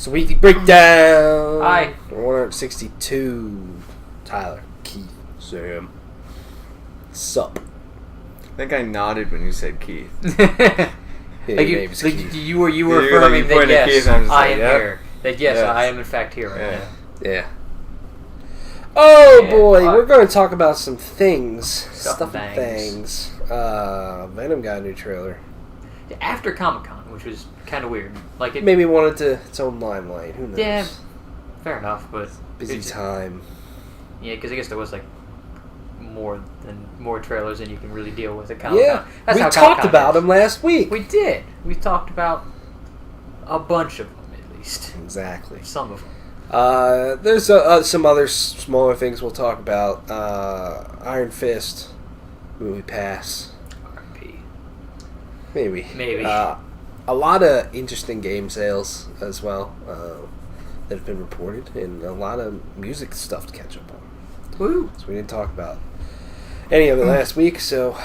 So weekly breakdown. Hi. 162. Tyler, Keith, Sam. Sup? I think I nodded when you said Keith. Yeah, Like you were affirming that yes, Keith, I am here. That yes, I am in fact here right now. Yeah. Oh Yeah, boy, we're going to talk about some things. Stuff and things. Venom got a new trailer. After Comic-Con, which was kind of weird. Like it Maybe wanted its own limelight. Who knows? Yeah, fair enough, but Busy time. Yeah, because I guess there was like more trailers than you can really deal with at Comic-Con. Yeah, That's we how talked Comic-Con about is. them last week. We did. We talked about a bunch of them at least. Exactly. Some of them. There's some other smaller things we'll talk about. Iron Fist, MoviePass. R.I.P. Maybe. A lot of interesting game sales as well that have been reported, and a lot of music stuff to catch up on. Woo! So we didn't talk about any of it last week, so...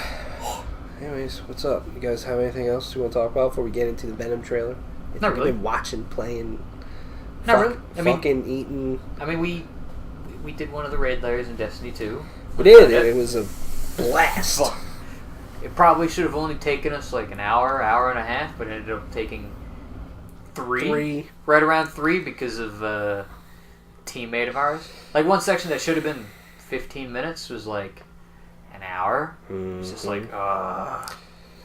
Anyways, what's up? You guys have anything else you want to talk about before we get into the Venom trailer? Not really. You've been watching, playing... Not really. Fucking eating... I mean, we did one of the raid layers in Destiny 2. We did. It was a blast. Fuck. It probably should have only taken us like an hour and a half, but it ended up taking three. Right around 3 because of a teammate of ours. Like one section that should have been 15 minutes was like an hour. It's just like,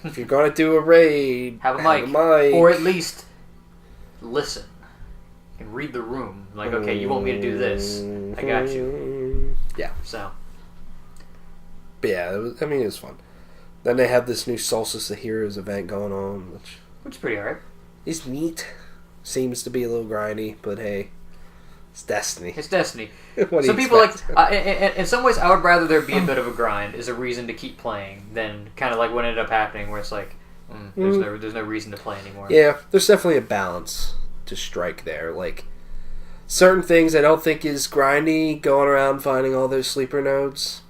If you're going to do a raid, have a mic. Or at least listen and read the room. Like, okay, you want me to do this. I got you. Yeah. So. But yeah, it was fun. Then they have this new Solstice of Heroes event going on, which is pretty alright. is neat. Seems to be a little grindy, but hey, it's Destiny. It's Destiny. What do Some you people expect? in some ways, I would rather there be a bit of a grind as a reason to keep playing than kind of like what ended up happening, where it's like there's no reason to play anymore. Yeah, there's definitely a balance to strike there. Like certain things I don't think is grindy, going around finding all those sleeper nodes.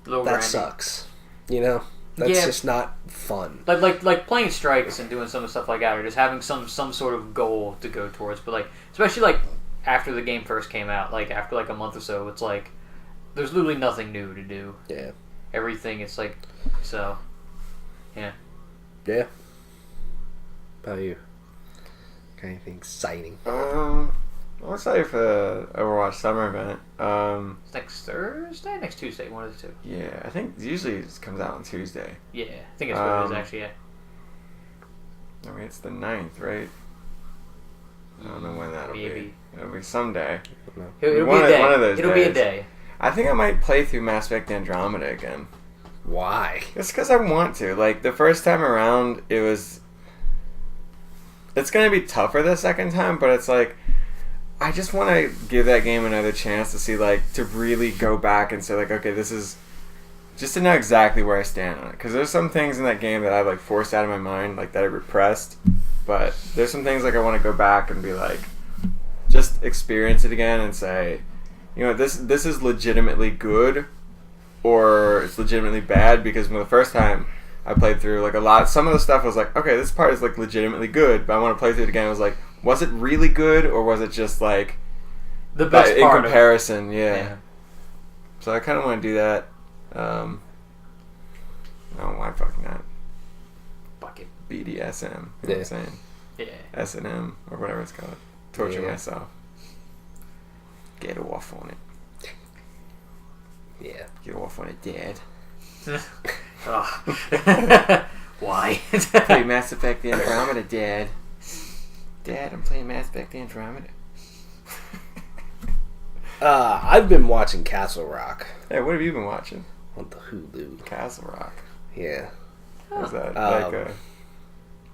That grindy. sucks. You know, that's just not fun. Like playing strikes and doing some stuff like that, or just having some sort of goal to go towards. But like, especially like after the game first came out, like after like a month or so, it's like there's literally nothing new to do. Yeah. Everything, it's like, so, yeah. Yeah. How about you? Got anything exciting? I'm excited for the Overwatch summer event. It's next Thursday? Next Tuesday, one of the two. Yeah, I think usually it just comes out on Tuesday. Yeah, I think that's what it is, actually, yeah. I mean, it's the 9th, right? I don't know when that'll Maybe. be. It'll be someday. It'll be a day. One of those It'll days. be a day. I think I might play through Mass Effect Andromeda again. Why? It's because I want to. Like, the first time around, it's going to be tougher the second time, but it's like, I just want to give that game another chance to see, like, to really go back and say, like, okay, this is... Just to know exactly where I stand on it. Because there's some things in that game that I've, like, forced out of my mind, like, that I repressed. But there's some things, like, I want to go back and be like, just experience it again and say, you know, this is legitimately good, or it's legitimately bad, because when the first time I played through, like, some of the stuff was like, okay, this part is, like, legitimately good, but I want to play through it again. I was like, was it really good, or was it just, like, the best part in comparison? Yeah. So I kind of want to do that. Oh, why fucking not? Fuck it. BDSM. You know what I'm saying? Yeah. S&M, or whatever it's called. Torture myself. Get off on it. Yeah. Get off on it, Dad. Why? Play Mass Effect Andromeda, Dad. Dad, I'm playing Mass Effect Andromeda. I've been watching Castle Rock Hey, what have you been watching? on the Hulu. Castle Rock. Yeah. Is that like a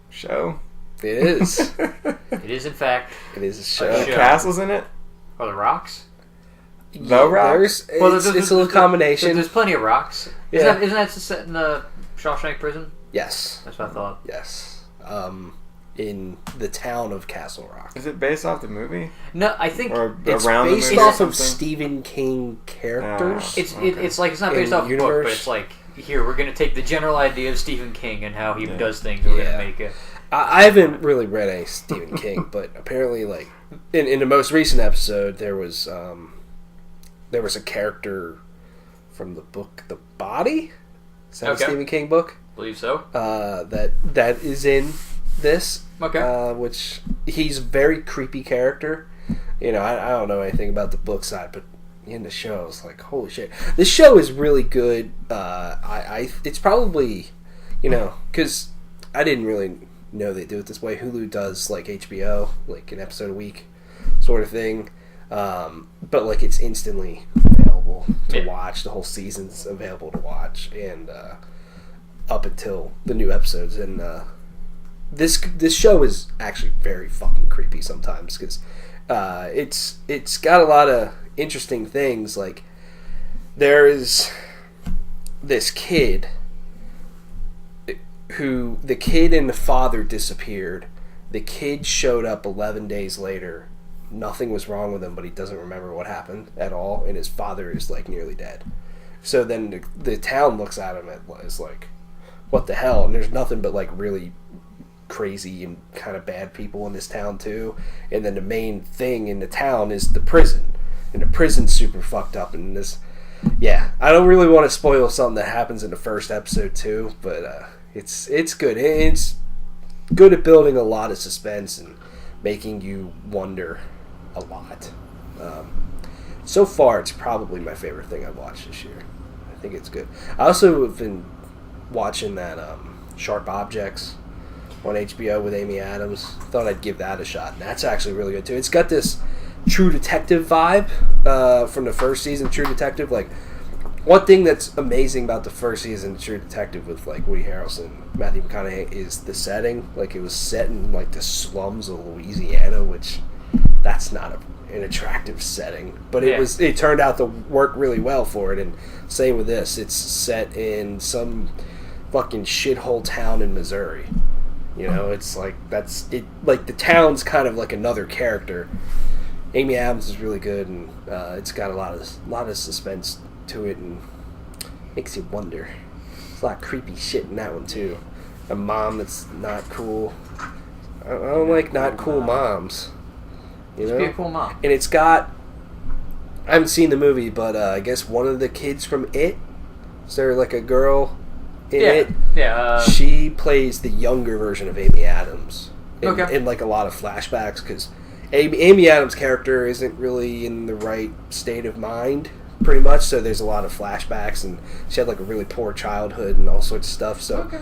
show? It is. It is, in fact. It is a Are show. there castles in it? Or the rocks? The rocks? It's a little combination. There's plenty of rocks. Yeah. Isn't that set in the Shawshank prison? Yes. That's what I thought. Yes. In the town of Castle Rock. Is it based off the movie? No, I think Or It's around based the movie? off or of something? Stephen King characters. it's Okay. it's like it's not based In off a book, universe. but it's like here we're gonna take the general idea of Stephen King and how he does things. And we're Yeah. gonna make it. I haven't really read any Stephen King, but apparently, like, in the most recent episode, there was a character from the book The Body. Is that a Stephen King book? Believe so. That is in this. Okay. Which he's a very creepy character. I don't know anything about the book side, but in the show, I was like, holy shit. This show is really good. It's probably, because I didn't really know they do it this way. Hulu does like HBO, like an episode a week sort of thing. But like it's instantly available to watch. The whole season's available to watch, and up until the new episodes. And this show is actually very fucking creepy sometimes because it's got a lot of interesting things. Like there is this kid who the kid and the father disappeared. The kid showed up 11 days later. Nothing was wrong with him, but he doesn't remember what happened at all, and his father is like nearly dead. So then the town looks at him as like, what the hell? And there's nothing but like really crazy and kind of bad people in this town too. And then the main thing in the town is the prison, and the prison's super fucked up. And this, I don't really want to spoil something that happens in the first episode too, but it's good. It's good at building a lot of suspense and making you wonder a lot. So far, it's probably my favorite thing I've watched this year. I think it's good. I also have been watching that Sharp Objects on HBO with Amy Adams. Thought I'd give that a shot, and that's actually really good too. It's got this True Detective vibe from the first season. True Detective, like one thing that's amazing about the first season of True Detective with like Woody Harrelson, Matthew McConaughey, is the setting. Like it was set in like the slums of Louisiana, which that's not an attractive setting, but it turned out to work really well for it. And same with this, it's set in some fucking shithole town in Missouri. It's like that's it. Like the town's kind of like another character. Amy Adams is really good, and it's got a lot of suspense to it, and makes you wonder. There's a lot of creepy shit in that one too. A mom that's not cool. I don't like not cool moms. Just be a cool mom. And it's got, I haven't seen the movie, but I guess one of the kids from It, is there like a girl in It? Yeah. She plays the younger version of Amy Adams in like a lot of flashbacks, because Amy Adams' character isn't really in the right state of mind, pretty much, so there's a lot of flashbacks, and she had like a really poor childhood and all sorts of stuff, so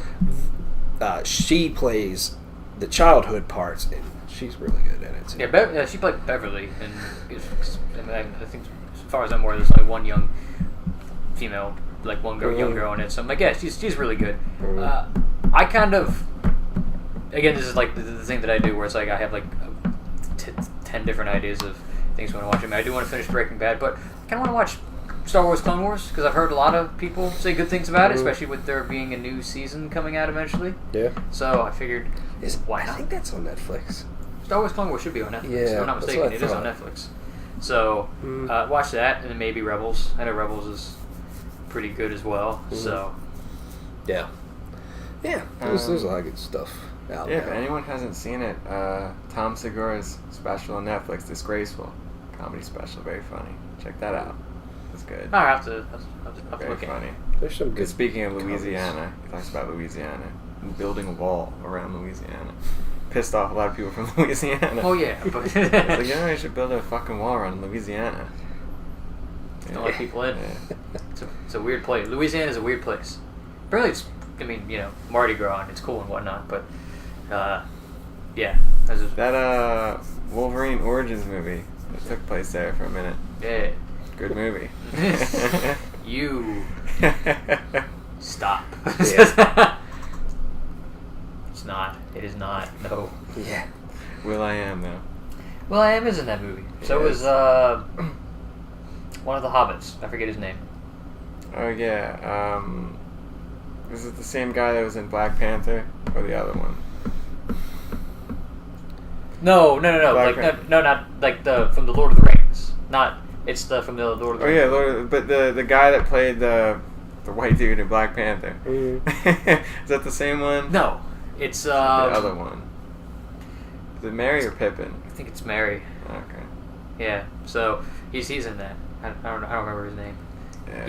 she plays the childhood parts, and she's really good in it too. Yeah, she played Beverly, and I think as far as I'm aware, there's only one young female, like one girl, young girl in it, so I'm like, she's really good. I kind of, again, this is like the thing that I do where it's like I have like 10 different ideas of things I want to watch. I mean, I do want to finish Breaking Bad, but I kind of want to watch Star Wars Clone Wars, because I've heard a lot of people say good things about it, especially with there being a new season coming out eventually. Yeah. So I figured, why not? I think that's on Netflix. Star Wars Clone Wars should be on Netflix. Yeah, if I'm not mistaken, it is on Netflix. So watch that, and then maybe Rebels. I know Rebels is pretty good as well. So yeah, there's a lot of good stuff out there. If anyone hasn't seen it, Tom Segura's special on Netflix, Disgraceful, comedy special, very funny. Check that out. It's good. I have to Very look funny. There's some good. Speaking of Louisiana, he talks about Louisiana and building a wall around Louisiana. Pissed off a lot of people from Louisiana. Oh yeah, but it's like, you should build a fucking wall around Louisiana. Don't let people in. It's a weird place. Louisiana is a weird place. Apparently, it's. I mean, Mardi Gras and it's cool and whatnot, but yeah. That Wolverine Origins movie that took place there for a minute. Yeah. Good movie. You stop. Yeah. It's not. It is not. No. Yeah. Will.i.am though. Will.i.am is in that movie. So is one of the Hobbits. I forget his name. Oh yeah. Is it the same guy that was in Black Panther or the other one? No. Like not like the from the Lord of the Rings. Not. It's the from the Lord of the Rings. Oh yeah, but the guy that played the white dude in Black Panther. Is that the same one? No, it's the other one. Is it Merry or Pippin? I think it's Merry. Okay. Yeah, so he's in that. I don't remember his name. Yeah.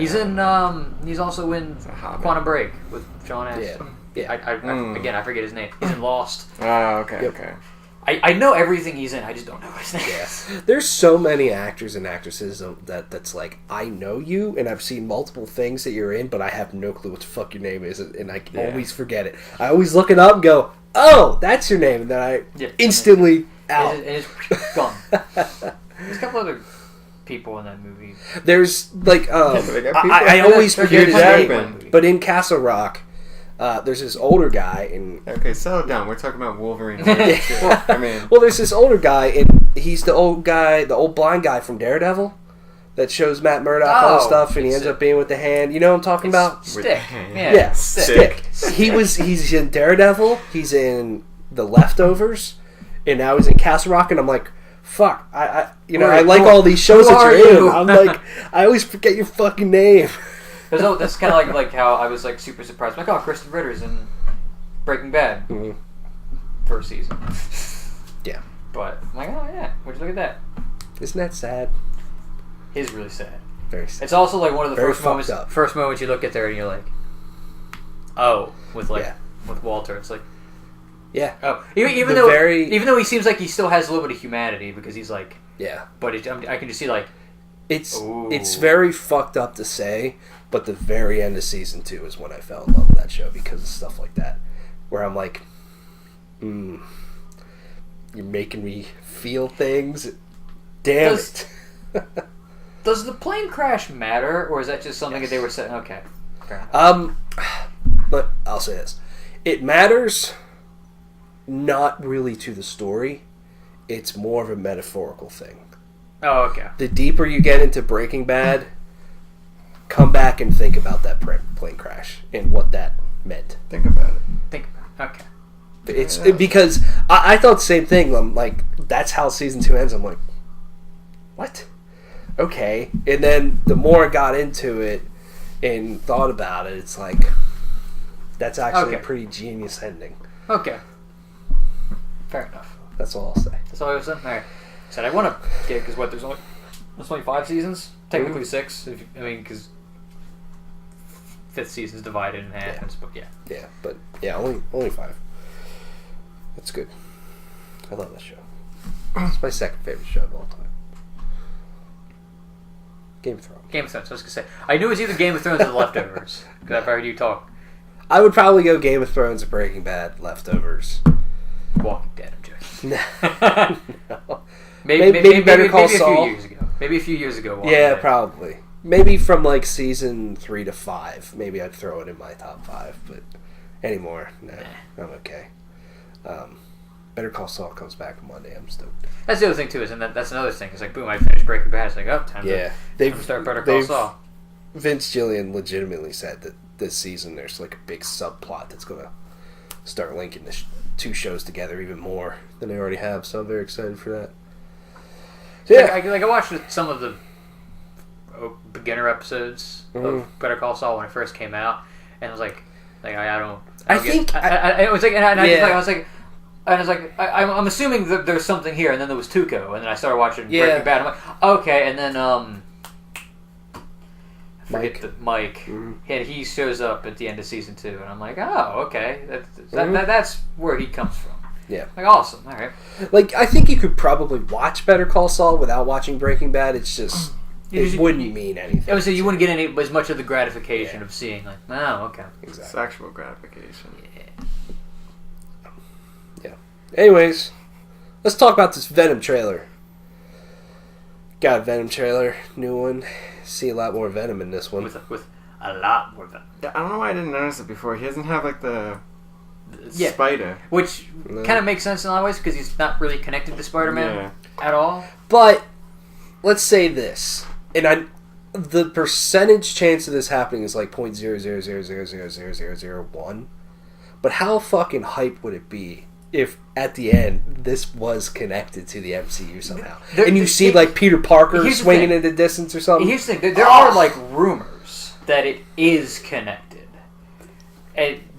He's also in Quantum Break with Sean Astin. Yeah. Again, I forget his name. He's in Lost. Oh, okay, Yep. okay. I know everything he's in. I just don't know his name. Yeah. There's so many actors and actresses that's like, I know you, and I've seen multiple things that you're in, but I have no clue what the fuck your name is, and I always forget it. I always look it up and go, oh, that's your name, and then I instantly out. And it's gone. There's a couple other people in that movie. There's like, I always forget his name, but in Castle Rock, there's this older guy, and Okay, settle down. We're talking about Wolverine. I mean, well, there's this older guy, and he's the old blind guy from Daredevil that shows Matt Murdock all the stuff, and he ends up being with the hand. You know what I'm talking about? Stick. Yeah, Stick. He's in Daredevil. He's in The Leftovers, and now he's in Castle Rock, and I'm like, fuck, I like all these shows that you're in. I'm like, I always forget your fucking name. That's kind of like how I was like super surprised. Like, oh, Kristen Ritter's in Breaking Bad first season. Yeah, but I'm like, oh yeah, would you look at that? Isn't that sad? It's really sad. Very sad. It's also like one of the Very first moments you look at there and you're like, oh, with Walter, it's like, yeah. Oh, even though he seems like he still has a little bit of humanity because he's like, yeah. But I can just see like, it's very fucked up to say, but the very end of season 2 is when I fell in love with that show because of stuff like that, where I'm like, you're making me feel things. Damn it. Does the plane crash matter, or is that just something that they were saying? Okay, fair enough. But I'll say this: it matters. Not really to the story. It's more of a metaphorical thing. Oh, okay. The deeper you get into Breaking Bad, come back and think about that plane crash and what that meant. Think about it. Okay. It's because I thought the same thing. I'm like, that's how season 2 ends. I'm like, what? Okay. And then the more I got into it and thought about it, it's like, that's actually a pretty genius ending. Okay. Fair enough. That's all I'll say. That's all I was saying? Alright. Said I want to get, because there's only 5 seasons? Technically 6. Because 5th season's divided in half. Only 5. That's good. I love that show. It's my second favorite show of all time. Game of Thrones. I was going to say. I knew it was either Game of Thrones or The Leftovers, because I've heard you talk. I would probably go Game of Thrones or Breaking Bad, Leftovers. Walking Dead, I'm joking. No. Maybe Better Call Saul. Maybe a few years ago. Walking Dead. Probably. Maybe from like season 3 to 5. Maybe I'd throw it in my top 5, but anymore, nah. I'm okay. Better Call Saul comes back on Monday. I'm stoked. That's the other thing too, is that's another thing. It's like, boom, I finished Breaking Bad. It's like, time to start Better Call Saul. Vince Gillian legitimately said that this season there's like a big subplot that's going to start linking the 2 shows together even more than they already have. So I'm very excited for that. So, yeah, I watched some of the beginner episodes of Better Call Saul when it first came out, and I was like I'm assuming that there's something here, and then there was Tuco, and then I started watching Breaking Bad. I'm like, okay, and then Mike, and he shows up at the end of season 2, and I'm like, oh, okay, that's where he comes from. Yeah, like awesome. All right, like I think you could probably watch Better Call Saul without watching Breaking Bad. It's just it wouldn't mean anything. I would say you wouldn't get as much of the gratification of seeing like, oh, okay, exactly, sexual gratification. Yeah. Anyways, let's talk about this Venom trailer. Got a Venom trailer, new one. See a lot more Venom in this one. With a lot more Venom. Yeah, I don't know why I didn't notice it before. He doesn't have like the spider, which kind of makes sense in a lot of ways because he's not really connected to Spider-Man at all. But let's say this, and the percentage chance of this happening is like 0.000000001. But how fucking hype would it be if at the end this was connected to the MCU somehow, and you see like Peter Parker swinging in the distance or something? Here's the thing: there are like rumors that it is connected,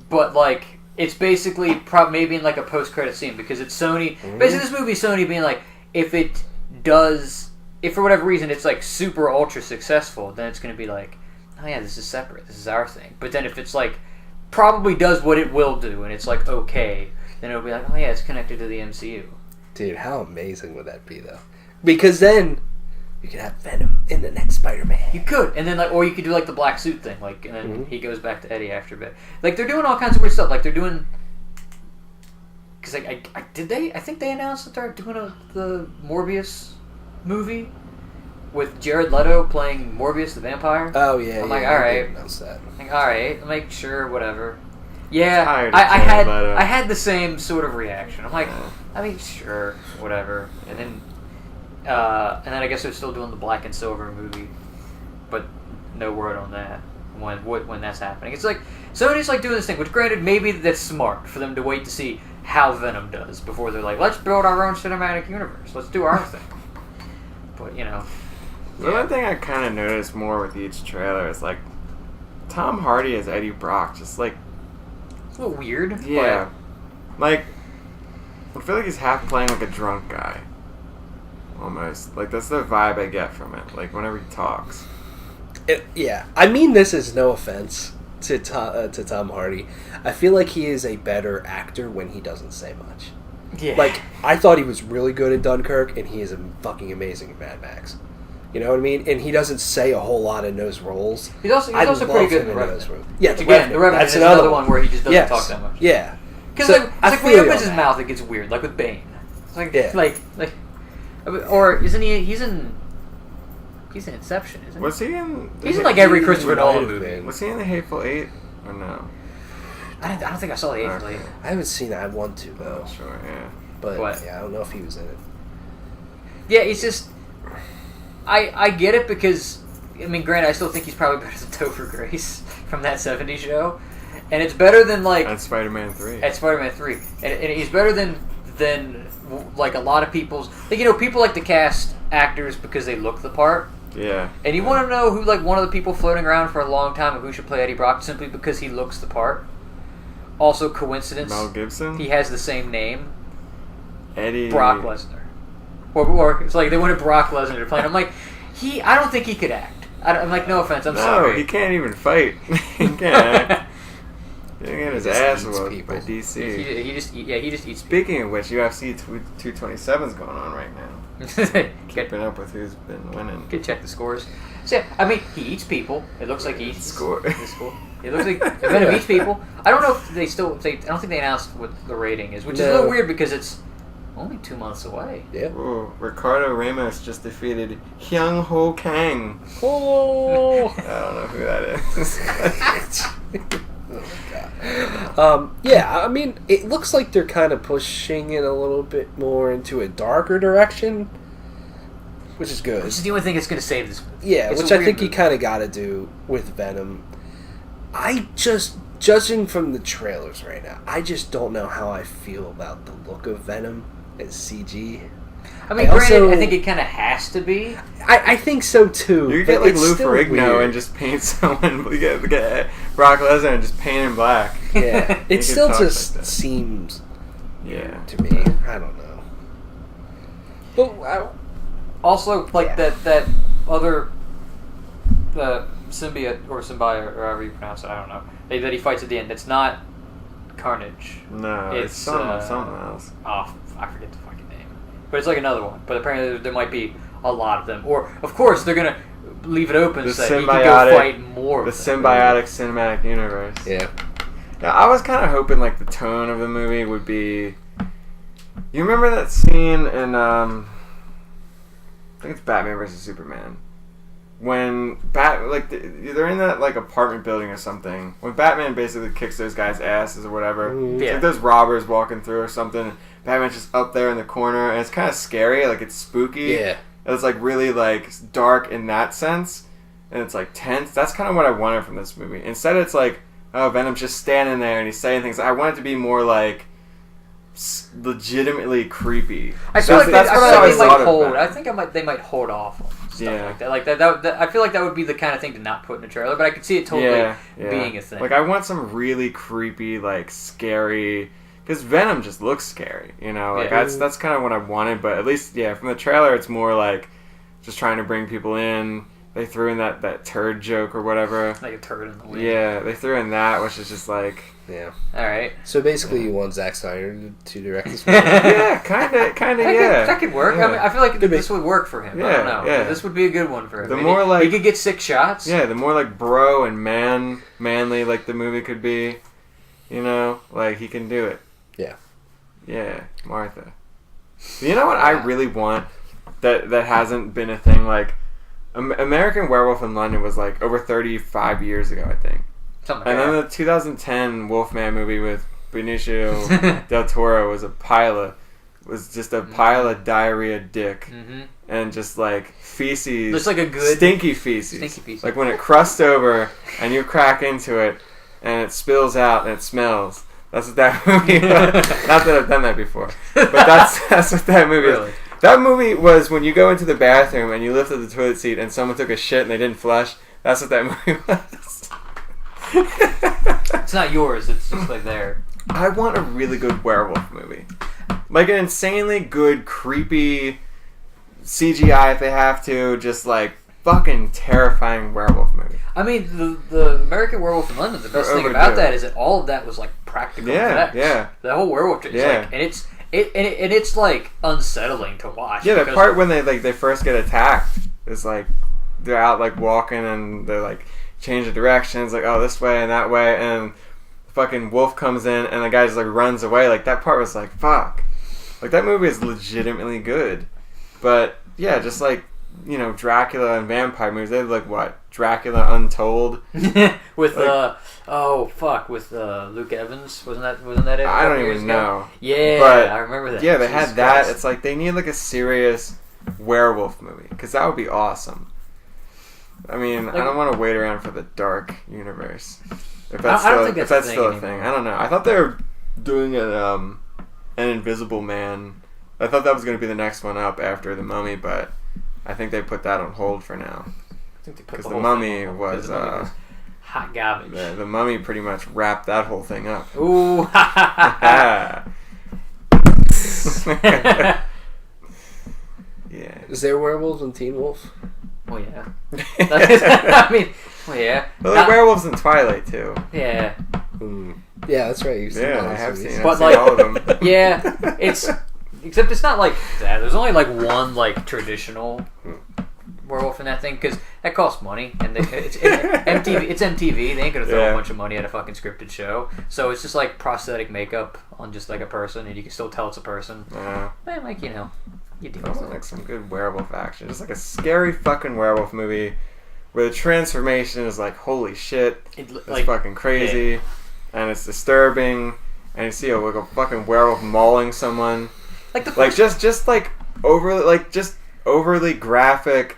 but like it's basically maybe in like a post-credit scene because it's Sony. Basically, this movie is Sony being like, if it if for whatever reason it's like super ultra successful, then it's going to be like, oh yeah, this is separate, this is our thing. But then if it's like probably does what it will do and it's like okay, then it'll be like, oh yeah, it's connected to the MCU. Dude, how amazing would that be though? Because then you could have Venom in the next Spider-Man. You could, and then like, or you could do like the black suit thing, like, and then he goes back to Eddie after a bit. Like they're doing all kinds of weird stuff. Like they're doing, because I think they announced that they're doing the Morbius movie with Jared Leto playing Morbius the vampire. Oh yeah, I'm like, all right, that. like all right, make sure, whatever. Yeah, Leto. I had the same sort of reaction. I'm like, I mean, sure, whatever, and then I guess they're still doing the Black and Silver movie, but no word on that when that's happening. It's like Sony's like doing this thing, which granted maybe that's smart for them to wait to see how Venom does before they're like, let's build our own cinematic universe, let's do our thing. But you know, the one thing I kind of noticed more with each trailer is like Tom Hardy as Eddie Brock, just like it's a little weird. Yeah, like I feel like he's half playing like a drunk guy. Almost. Like, that's the vibe I get from it. Like, whenever he talks. I mean this is no offense to Tom Hardy. I feel like he is a better actor when he doesn't say much. Yeah. Like, I thought he was really good at Dunkirk, and he is fucking amazing at Mad Max. You know what I mean? And he doesn't say a whole lot in those roles. He's also pretty good in The Revenant. Yeah, The Revenant. That's another one where he just doesn't talk that much. Yeah. Because like when he opens his mouth, it gets weird. Like with Bane. It's like or isn't he? He's in Inception, isn't he? Was he in? He's in like every Christopher Nolan movie. Was he in The Hateful Eight or no? I don't think I saw The Hateful Eight. I haven't seen it. I want to though. Oh, sure, yeah. But I don't know if he was in it. Yeah, it's just I get it because I mean, granted, I still think he's probably better than Topher Grace from that '70s show, and it's better than like at Spider-Man 3. And he's better than like a lot of people's, like, you know, people like to cast actors because they look the part. Yeah. And you want to know who, like, one of the people floating around for a long time of who should play Eddie Brock simply because he looks the part. Also, coincidence. Mel Gibson. He has the same name. Eddie. Brock Lesnar. Or it's like they wanted Brock Lesnar to play. And I'm like, I don't think he could act. I'm like, no offense, I'm sorry. No, he can't even fight. He can't act. He's gonna get his ass whooped by DC. He just eats. Speaking of which, UFC 227's going on right now. Keeping up with who's been winning. Could check the scores. So, I mean, he eats people. It looks like he eats score. It looks like Venom eats people. I don't know if they still. I don't think they announced what the rating is, which is a little weird because it's only 2 months away. Yeah. Ooh, Ricardo Ramos just defeated Hyung Ho Kang. Oh. I don't know who that is. Oh my god. Yeah, I mean, it looks like they're kind of pushing it a little bit more into a darker direction, which is good. Which is the only thing that's going to save this movie. Yeah, which I think you kind of got to do with Venom. Judging from the trailers right now, I just don't know how I feel about the look of Venom as CG. I mean, granted, I think it kind of has to be. I think so too. You get like Lou Ferrigno and just paint someone. You get Brock Lesnar and just paint him black. Yeah, it still just seems to me. I don't know. But also, like that other symbiote or symbiote or however you pronounce it, I don't know. That he fights at the end. It's not Carnage. No, it's something else. Oh, I forget the fucking name. But it's like another one. But apparently there might be a lot of them. Or, of course, they're going to leave it open so that you can go fight more. The symbiotic cinematic universe. Yeah. Now, I was kind of hoping like the tone of the movie would be... You remember that scene in... I think it's Batman vs. Superman. When they're in that like apartment building or something. When Batman basically kicks those guys' asses or whatever. Yeah. Like there's robbers walking through or something. Batman's just up there in the corner, and it's kind of scary. Like it's spooky. Yeah. It's like really like dark in that sense, and it's like tense. That's kind of what I wanted from this movie. Instead, it's like, oh, Venom's just standing there and he's saying things. I want it to be more like legitimately creepy. I feel like they might hold. I think they might hold off on stuff like that. Like that. I feel like that would be the kind of thing to not put in a trailer. But I could see it totally being a thing. Like I want some really creepy, like scary because Venom just looks scary, you know. Like Yeah. that's kind of what I wanted, but at least from the trailer, it's more like just trying to bring people in. They threw in that turd joke or whatever. Like a turd in the wind. Yeah, they threw in that, which is just like Yeah. All right. So basically, you want Zack Snyder to direct this movie? yeah, kind of, yeah. That could work. Yeah. I mean, I feel like this would work for him. I don't know. Yeah. This would be a good one for him. The Maybe more like he could get 6 shots. Yeah, the more like bro and manly like the movie could be, you know, like he can do it. Yeah. Yeah, Martha. You know what I really want that hasn't been a thing, like American Werewolf in London was like over 35 years ago, I think. Something And like then that. the 2010 Wolfman movie with Benicio del Toro was just a pile of diarrhea dick. Mm-hmm. And just like feces. Just like a good stinky feces. Stinky feces. Like when it crusts over and you crack into it and it spills out and it smells. That's what that movie was. Not that I've done that before. But that's what that movie Really? is. That movie was when you go into the bathroom and you lift up the toilet seat and someone took a shit and they didn't flush. That's what that movie was. It's not yours. It's just like there. I want a really good werewolf movie. Like an insanely good, creepy CGI if they have to, just like fucking terrifying werewolf movie. I mean, the American Werewolf in London, the best thing about that is that all of that was like practical effects. Yeah. The whole werewolf is like, and it's like unsettling to watch. Yeah, the part when they first get attacked is like they're out like walking and they're like change the directions, like oh this way and that way, and the fucking wolf comes in and the guy just like runs away. Like that part was like fuck. Like that movie is legitimately good, but yeah, just like you know Dracula and vampire movies, they look what Dracula Untold with like, with Luke Evans, wasn't that it? I don't even know. Yeah, but I remember that. Yeah, they Jesus had that. Christ. It's like they need like a serious werewolf movie because that would be awesome. I mean, Like, I don't want to wait around for the dark universe. If I don't think if that's that's a still thing a thing, anymore. I don't know. I thought they were doing an Invisible Man. I thought that was going to be the next one up after the Mummy, but I think they put that on hold for now I think they put because the the whole Mummy thing on hold, 'cause was the Mummy was hot garbage. the Mummy pretty much wrapped that whole thing up. Ooh, Yeah. Is there werewolves in Teen Wolf? well, yeah. I mean, well, yeah. Well, the werewolves in Twilight too. Yeah, Yeah, that's right. You've seen all Yeah, I those have movies. seen. But, I've seen like- all of them. yeah. Except it's not like that. There's only like one like traditional werewolf in that thing because that costs money and it's MTV. It's MTV. They ain't gonna throw a bunch of money at a fucking scripted show. So it's just like prosthetic makeup on just like a person, and you can still tell it's a person. And like you deal with Also it. like some good werewolf action. Just like a scary fucking werewolf movie where the transformation is like holy shit. It's Like fucking crazy and it's disturbing and you see like a fucking werewolf mauling someone. like the Like first, just like overly graphic,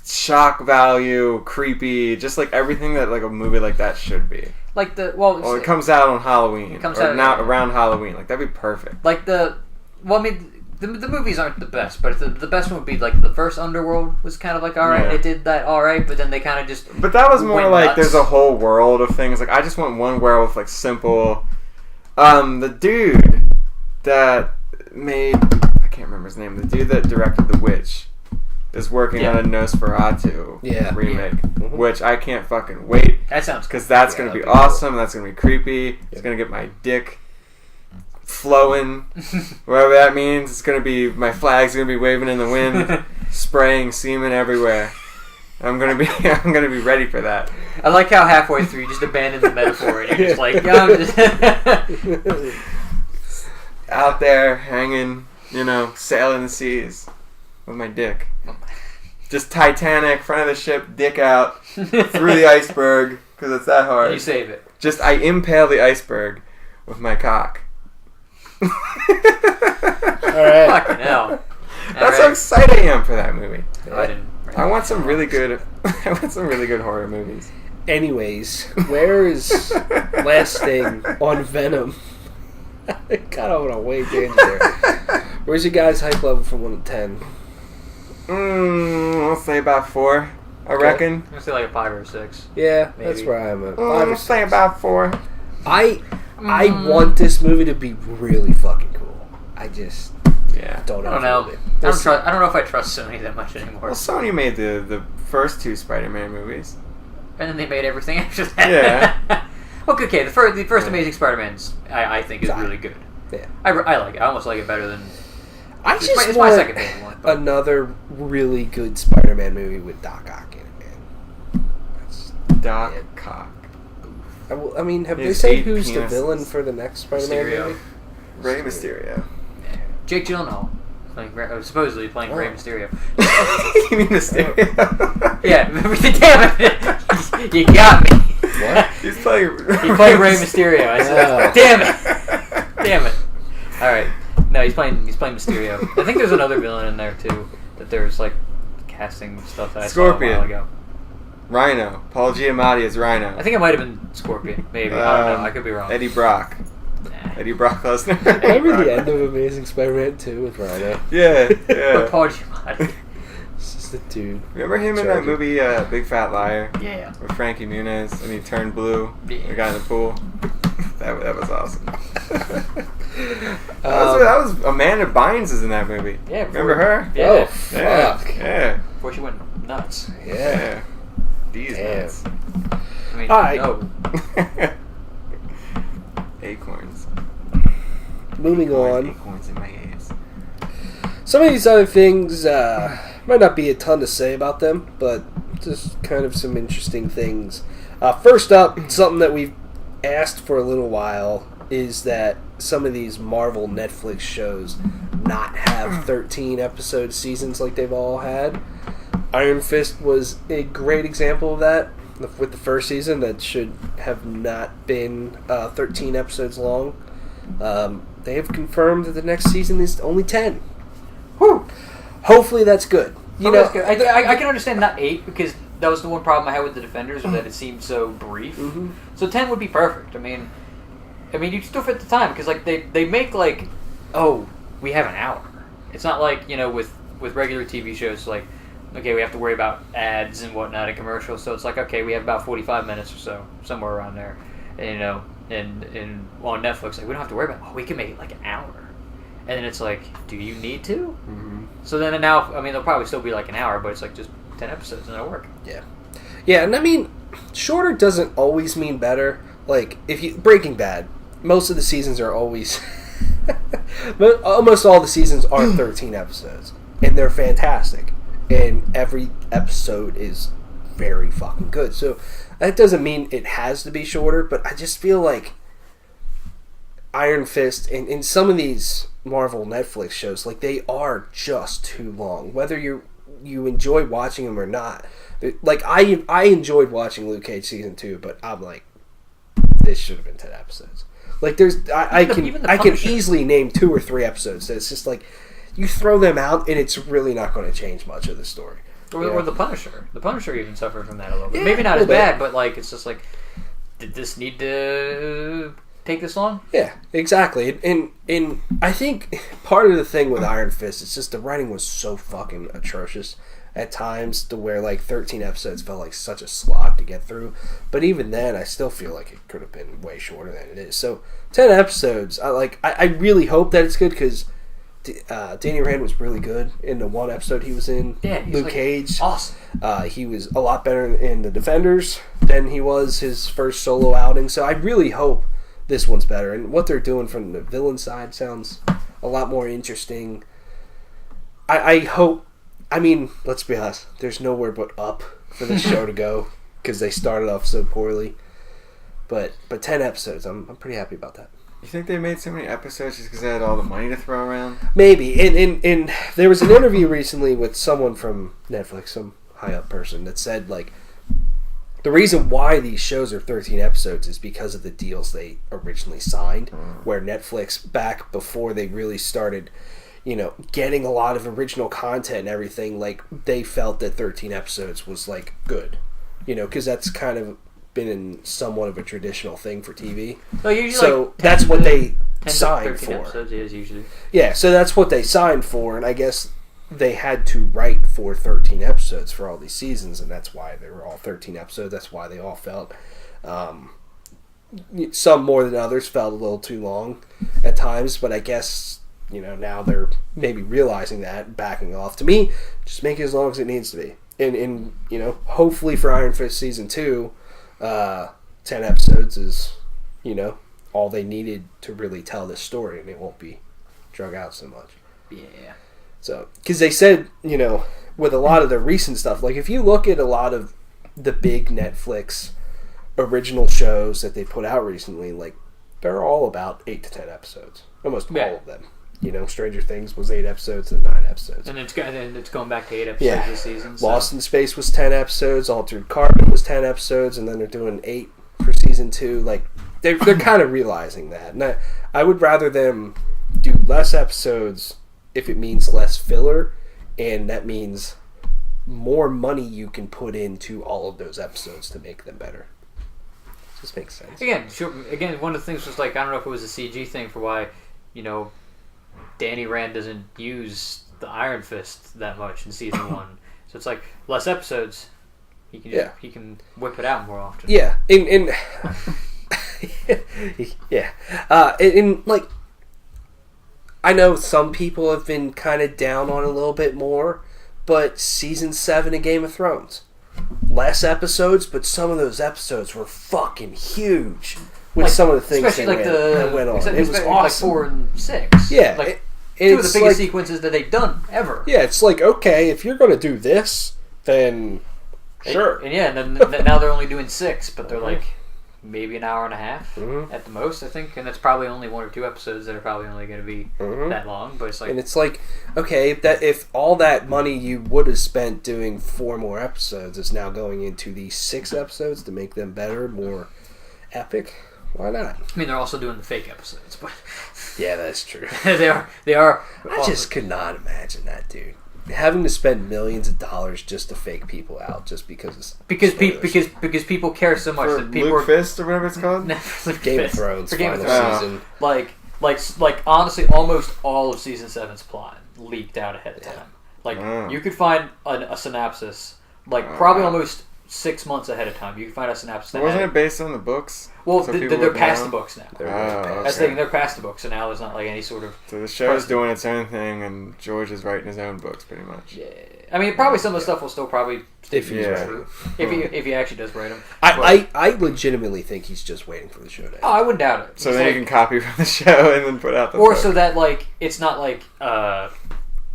shock value, creepy, just like everything that like a movie like that should be. like the Well, it comes out on Halloween. It comes or out- now around Halloween. Like that'd be perfect. like the well, I mean. The movies aren't the best, but the best one would be like the first Underworld was kind of like alright. Yeah. It did that alright, but then they kind of just But that was more went like nuts. there's a whole world of things. Like I just want one werewolf, like simple. The dude that made I can't remember his name. The dude that directed The Witch is working on a Nosferatu remake, which I can't fucking wait that sounds because that's gonna be awesome. That's gonna be creepy. It's gonna get my dick flowing, whatever that means. It's gonna be my flag's gonna be waving in the wind, spraying semen everywhere. I'm gonna be ready for that. I like how halfway through you just abandon the metaphor and you're just like, yeah, I'm just Out there hanging, sailing the seas with my dick. Just Titanic, front of the ship, dick out, through the iceberg, because it's that hard. you save it. Just I impale the iceberg with my cock. Alright. Fucking hell. That's how excited I am for that movie. I didn't. I want some really good horror movies. Anyways, where is last thing on Venom? I kind of want to wait there. Where's your guys' hype level from 1 to 10? I'll say about 4. I reckon. I'm gonna say like a 5 or a 6. Yeah, Maybe. that's where I'm at. 5 or I'll 6. say about 4. I I want this movie to be really fucking cool. I just don't know. I don't know if I trust Sony that much anymore. Well, Sony made the first 2 Spider-Man movies. And then they made everything after that. Yeah. Okay, the first Amazing Spider-Man's, I think, is really good. Yeah. I like it. I almost like it better than... It's my second favorite one. But. Another really good Spider-Man movie with Doc Ock in it, man. Doc Ock. I mean, have they His said 8 who's the penises. villain for the next Spider-Man movie? Rey Mysterio. Jake Gyllenhaal. Supposedly playing Rey Mysterio. You mean Mysterio? Yeah, damn it! You got me. What? He's playing Ray Mysterio. I said, damn it. All right, no, he's playing Mysterio. I think there's another villain in there too. That there's like casting stuff that I saw a while ago. Rhino. Paul Giamatti is Rhino. I think it might have been Scorpion. Maybe I don't know. I could be wrong. Eddie Brock. Nah. Eddie Brock Lesnar. Remember the end of Amazing Spider-Man 2 with Rhino? Yeah. But Paul Giamatti. It's just a dude. Remember him in that movie, Big Fat Liar? Yeah. With Frankie Muniz, and he turned blue. Yeah. The guy in the pool. That was awesome. that was Amanda Bynes is in that movie. Yeah. Remember her? Yeah. Oh, fuck. Yeah. Before she went nuts. Yeah. These Damn. nuts. I mean, All right. no. Acorns. Moving on. Acorns in my ears. Some of these other things might not be a ton to say about them, but just kind of some interesting things. First up, something that we've asked for a little while is that some of these Marvel Netflix shows not have 13 episode seasons like they've all had. Iron Fist was a great example of that with the first season that should have not been 13 episodes long. They have confirmed that the next season is only 10. Whew. Hopefully that's good. That's good. I can understand not 8 because that was the one problem I had with the Defenders was that it seemed so brief. Mm-hmm. So 10 would be perfect. I mean you still fit the time because like they make like we have an hour. It's not like with regular TV shows like okay we have to worry about ads and whatnot and commercials. So it's like okay we have about 45 minutes or so somewhere around there, and and on Netflix like we don't have to worry about we can make it like an hour. And then it's like, do you need to? Mm-hmm. So then now, they'll probably still be like an hour, but it's like just 10 episodes and it'll work. Yeah. Yeah, and I mean, shorter doesn't always mean better. Like, Breaking Bad, most of the seasons are always... almost all the seasons are 13 episodes. And they're fantastic. And every episode is very fucking good. So that doesn't mean it has to be shorter, but I just feel like Iron Fist and some of these Marvel Netflix shows, like they are just too long. Whether you enjoy watching them or not, like I enjoyed watching Luke Cage season 2, but I'm like, this should have been 10 episodes. Like I can easily name 2 or 3 episodes. That it's just like you throw them out and it's really not going to change much of the story. Or the Punisher. The Punisher even suffered from that a little bit. Yeah, maybe not as bad, but like it's just like, did this need to take this long? Yeah, exactly. And I think part of the thing with Iron Fist is just the writing was so fucking atrocious at times to where like 13 episodes felt like such a slog to get through. But even then, I still feel like it could have been way shorter than it is. So 10 episodes, I really hope that it's good because Danny Rand was really good in the one episode he was in. Yeah, Luke Cage. Awesome. He was a lot better in the Defenders than he was his first solo outing. So I really hope this one's better. And what they're doing from the villain side sounds a lot more interesting. I hope... I mean, let's be honest. There's nowhere but up for this show to go because they started off so poorly. But 10 episodes, I'm pretty happy about that. You think they made so many episodes just because they had all the money to throw around? Maybe. And there was an interview recently with someone from Netflix, some high-up person, that said, like, the reason why these shows are 13 episodes is because of the deals they originally signed, where Netflix, back before they really started, getting a lot of original content and everything, like, they felt that 13 episodes was, like, good. Because that's kind of been in somewhat of a traditional thing for TV. Well, so that's what they signed 13 for. Episodes is usually. Yeah, so that's what they signed for, and I guess they had to write for 13 episodes for all these seasons, and that's why they were all 13 episodes. That's why they all felt some more than others felt a little too long at times, but I guess, now they're maybe realizing that and backing off. To me, just make it as long as it needs to be. And hopefully for Iron Fist Season 2, 10 episodes is, all they needed to really tell this story, and it won't be drug out so much. Yeah. So, because they said, with a lot of the recent stuff, like if you look at a lot of the big Netflix original shows that they put out recently, like they're all about 8 to 10 episodes. Almost all of them. Stranger Things was 8 episodes and 9 episodes. And it's going back to 8 episodes this season. So. Lost in Space was 10 episodes. Altered Carbon was 10 episodes, and then they're doing 8 for Season 2. Like, they're kind of realizing that. And I would rather them do less episodes if it means less filler, and that means more money you can put into all of those episodes to make them better. This makes sense. Again, one of the things was like, I don't know if it was a CG thing for why, Danny Rand doesn't use the Iron Fist that much in Season 1. So it's like, less episodes. He can whip it out more often. Yeah. Like, I know some people have been kind of down on it a little bit more, but Season 7 of Game of Thrones, less episodes, but some of those episodes were fucking huge with some of the things that went on. It was awesome. Like 4 and 6. Yeah. Like, two of the biggest sequences that they've done ever. Yeah, it's like, okay, if you're going to do this, then sure. And then now they're only doing 6, but they're like maybe an hour and a half at the most, I think. And that's probably only 1 or 2 episodes that are probably only going to be that long. But it's like, and it's like, okay, if all that money you would have spent doing 4 more episodes is now going into these 6 episodes to make them better, more epic, why not? I mean, they're also doing the fake episodes, but yeah, that's true. They are. I just could not imagine that, dude. Having to spend millions of dollars just to fake people out, just because people care so much that people Luke Fist or whatever it's called. Game of Thrones final season. Like honestly, almost all of Season 7's plot leaked out ahead of time. Like you could find a synopsis, probably almost 6 months ahead of time. You can find a synopsis. Wasn't it based on the books? Well, they're past the books now. They're past the books, so now there's not like any sort of. So the show's doing its own thing, and George is writing his own books, pretty much. Yeah, I mean, probably some of the stuff will still probably if he actually does write them. I legitimately think he's just waiting for the show to end. Oh, I wouldn't doubt it. So then you can copy from the show and then put out the book. So that it's not like.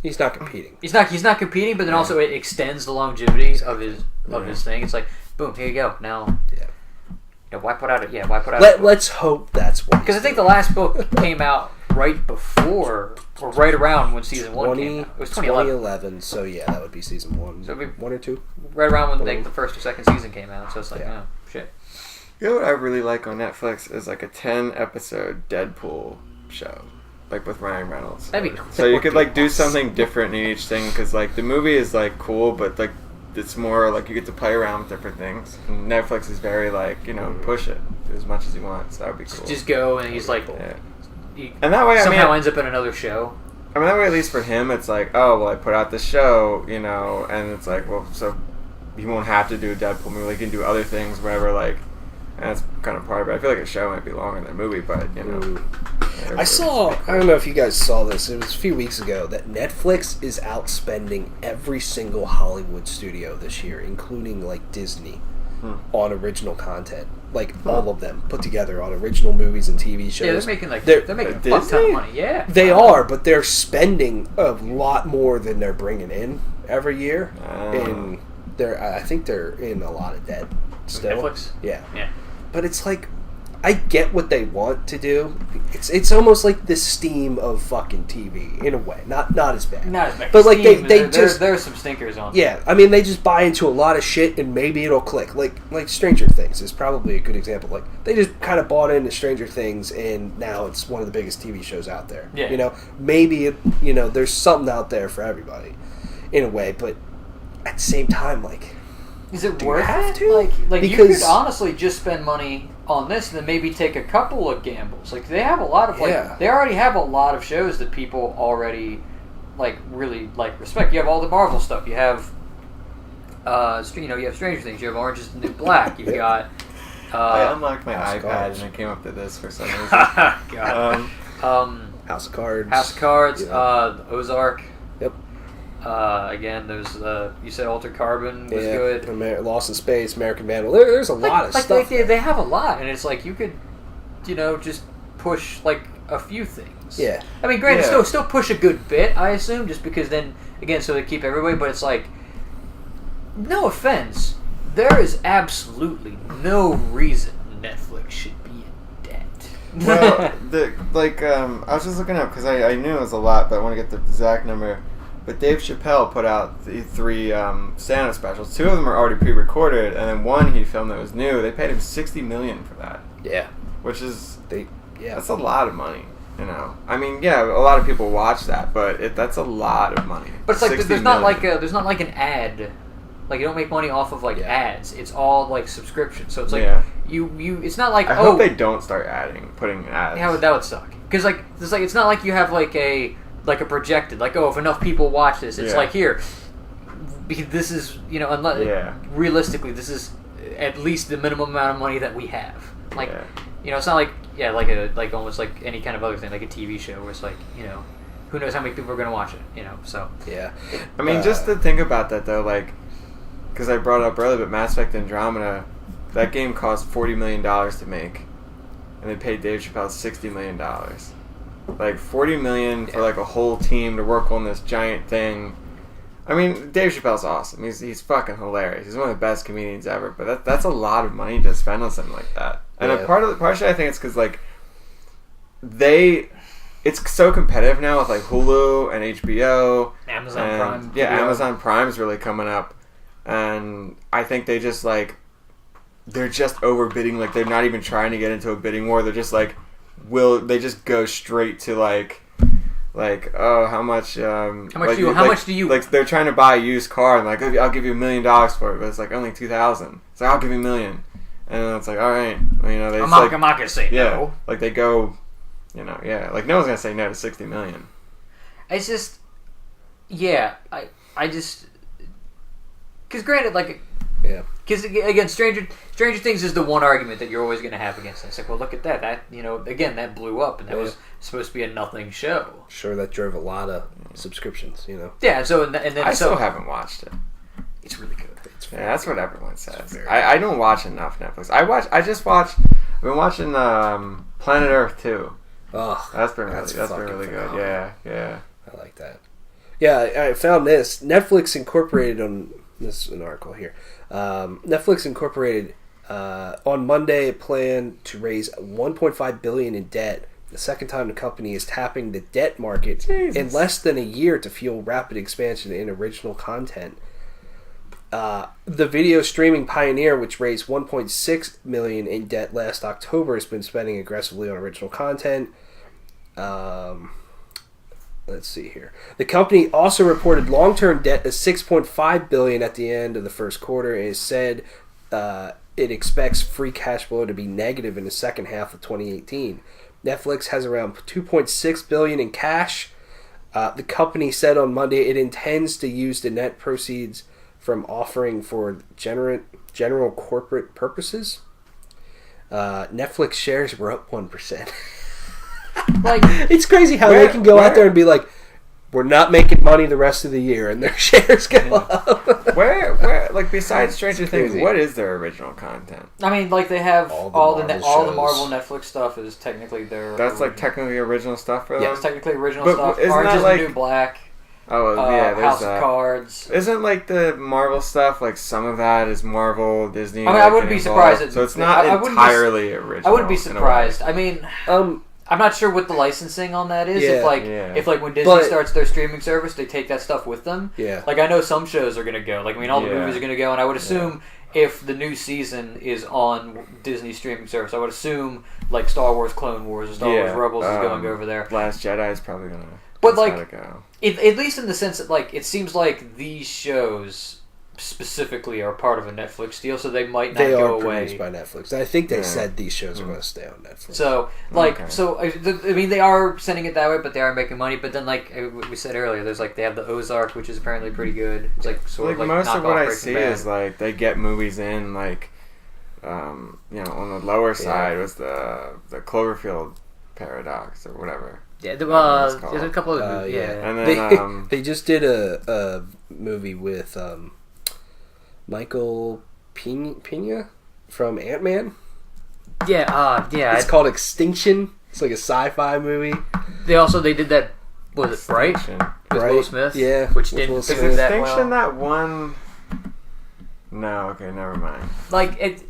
He's not competing. He's not competing, but then also it extends the longevity of his thing. It's like, boom, here you go. Now, why put out Let's hope that's what. Because I think the last book came out right before or right around when Season 1 came out. It was 2011. So yeah, that would be Season 1. So 1 or 2. Right around when the first or second season came out. So it's like, oh shit. You know what I really like on Netflix is like a 10-episode Deadpool show. Like with Ryan Reynolds. That'd be cool. So you could do something different in each thing, because the movie is cool, but it's more you get to play around with different things. And Netflix is very push it, do as much as you want. So that would be cool. Just go, and he's like, and that way somehow ends up in another show. I mean, that way at least for him, it's like, oh well, I put out this show, and it's like, well, so he won't have to do a Deadpool movie. He can do other things, whatever. And that's kind of part of it. I feel like a show might be longer than a movie, but I don't know if you guys saw this. It was a few weeks ago that Netflix is outspending every single Hollywood studio this year, including Disney, on original content. All of them put together on original movies and TV shows. Yeah, they're making a fuck ton of money. Yeah, they are, but they're spending a lot more than they're bringing in every year. And I think they're in a lot of debt still. Netflix. Yeah. But it's I get what they want to do. It's almost like the Steam of fucking TV in a way. Not as bad. Not as bad. But Steam, there's some stinkers on. Yeah, I mean they just buy into a lot of shit and maybe it'll click. Like Stranger Things is probably a good example. They just kind of bought into Stranger Things and now it's one of the biggest TV shows out there. Yeah. Maybe there's something out there for everybody, in a way. But at the same time, is it worth it? Because you could honestly just spend money on this and then maybe take a couple of gambles. They have a lot of they already have a lot of shows that people already really respect. You have all the Marvel stuff. You have you have Stranger Things. You have Orange Is the New Black. You've got I unlocked my House of iPad Cards. and it came up to this for some reason. God. House of Cards. House of Cards. Yeah. Ozark. Yep. Again, there's you said Altered Carbon was good. Lost in Space, American Vandal. There's a lot of stuff. They have a lot, and it's like you could, just push like a few things. Yeah. I mean, granted, still push a good bit, I assume, just because then again, so they keep everybody. But it's like, no offense, there is absolutely no reason Netflix should be in debt. Well, I was just looking up because I knew it was a lot, but I want to get the exact number. But Dave Chappelle put out the 3 stand-up specials. 2 of them are already pre-recorded, and then one he filmed that was new. They paid him $60 million for that. Yeah. Which is Yeah. that's a lot of money. I mean, yeah, a lot of people watch that, but that's a lot of money. But it's like there's not $60 like an ad. Like, you don't make money off of ads. It's all like subscription. So it's like you. It's not like I hope they don't start putting ads. Yeah, that would suck. Because it's not like you have like a projected if enough people watch this, it's like here. Because this is realistically this is at least the minimum amount of money that we have. It's not like almost like any kind of other thing, like a TV show where it's like who knows how many people are going to watch it. So yeah. I mean, just to think about that though, because I brought it up earlier, but Mass Effect Andromeda, that game cost $40 million to make, and they paid Dave Chappelle $60 million. $40 million for a whole team to work on this giant thing. I mean, Dave Chappelle's awesome. He's fucking hilarious. He's one of the best comedians ever. But that's a lot of money to spend on something like that. And partially I think it's because it's so competitive now with Hulu and HBO, Amazon Prime. Yeah, Amazon Prime's really coming up, and I think they just they're just overbidding. They're not even trying to get into a bidding war. They're just they just go straight to how much do you they're trying to buy a used car and I'll give you $1 million for it, but it's only $2,000. So I'll give you $1 million, and it's all right. I'm not gonna say no. They go, no one's gonna say no to $60 million. It's just, I just, because granted, yeah. Because again, Stranger Things is the one argument that you're always going to have against it. It's well, look at that. That again, that blew up, and that was supposed to be a nothing show. Sure, that drove a lot of subscriptions. Yeah. So and then I still haven't watched it. It's really good. That's what everyone says. I don't watch enough Netflix. I've been watching Planet Earth 2. Oh, that's been really good. Yeah. I like that. Yeah, I found this. Netflix Incorporated on this is an article here. Netflix Incorporated on Monday planned to raise $1.5 billion in debt. The second time the company is tapping the debt market in less than a year to fuel rapid expansion in original content. The video streaming pioneer, which raised $1.6 million in debt last October, has been spending aggressively on original content. Let's see here. The company also reported long-term debt of $6.5 billion at the end of the first quarter, and it said it expects free cash flow to be negative in the second half of 2018. Netflix has around $2.6 billion in cash. The company said on Monday it intends to use the net proceeds from offering for general corporate purposes. Netflix shares were up 1%. It's crazy how they can go out there and be like, we're not making money the rest of the year, and their shares go up. Where besides Stranger Things, what is their original content? I mean, they have all the Marvel Netflix stuff is technically their. That's technically original stuff for them. Yeah, it's technically original stuff. Isn't Orange that is the New Black. Oh yeah, there's House of Cards. Isn't the Marvel stuff some of that is Marvel, Disney? I mean, I wouldn't be surprised. So it's not entirely original. I wouldn't be surprised. I mean, I'm not sure what the licensing on that is. If when Disney starts their streaming service, they take that stuff with them. Yeah. I know some shows are gonna go. All the movies are gonna go, and I would assume if the new season is on Disney streaming service, I would assume Star Wars Clone Wars or Star Wars Rebels is going over there. Last Jedi is probably gonna. But at least in the sense that it seems like these shows specifically are part of a Netflix deal, so they might not go away. They are produced by Netflix. I think they said these shows are going to stay on Netflix. So, I mean, they are sending it that way, but they are making money. But then, we said earlier, there's they have the Ozark, which is apparently pretty good. It's most of what I see is they get movies in on the lower side was the Cloverfield paradox or whatever. Yeah, there's a couple of movies. And then they just did a movie with Michael Pena from Ant-Man. Yeah. It's called Extinction. It's like a sci-fi movie. They did that. Was it Bright? With Will Smith? Yeah. Which didn't do that well. Extinction that one? No, okay, never mind. Like it.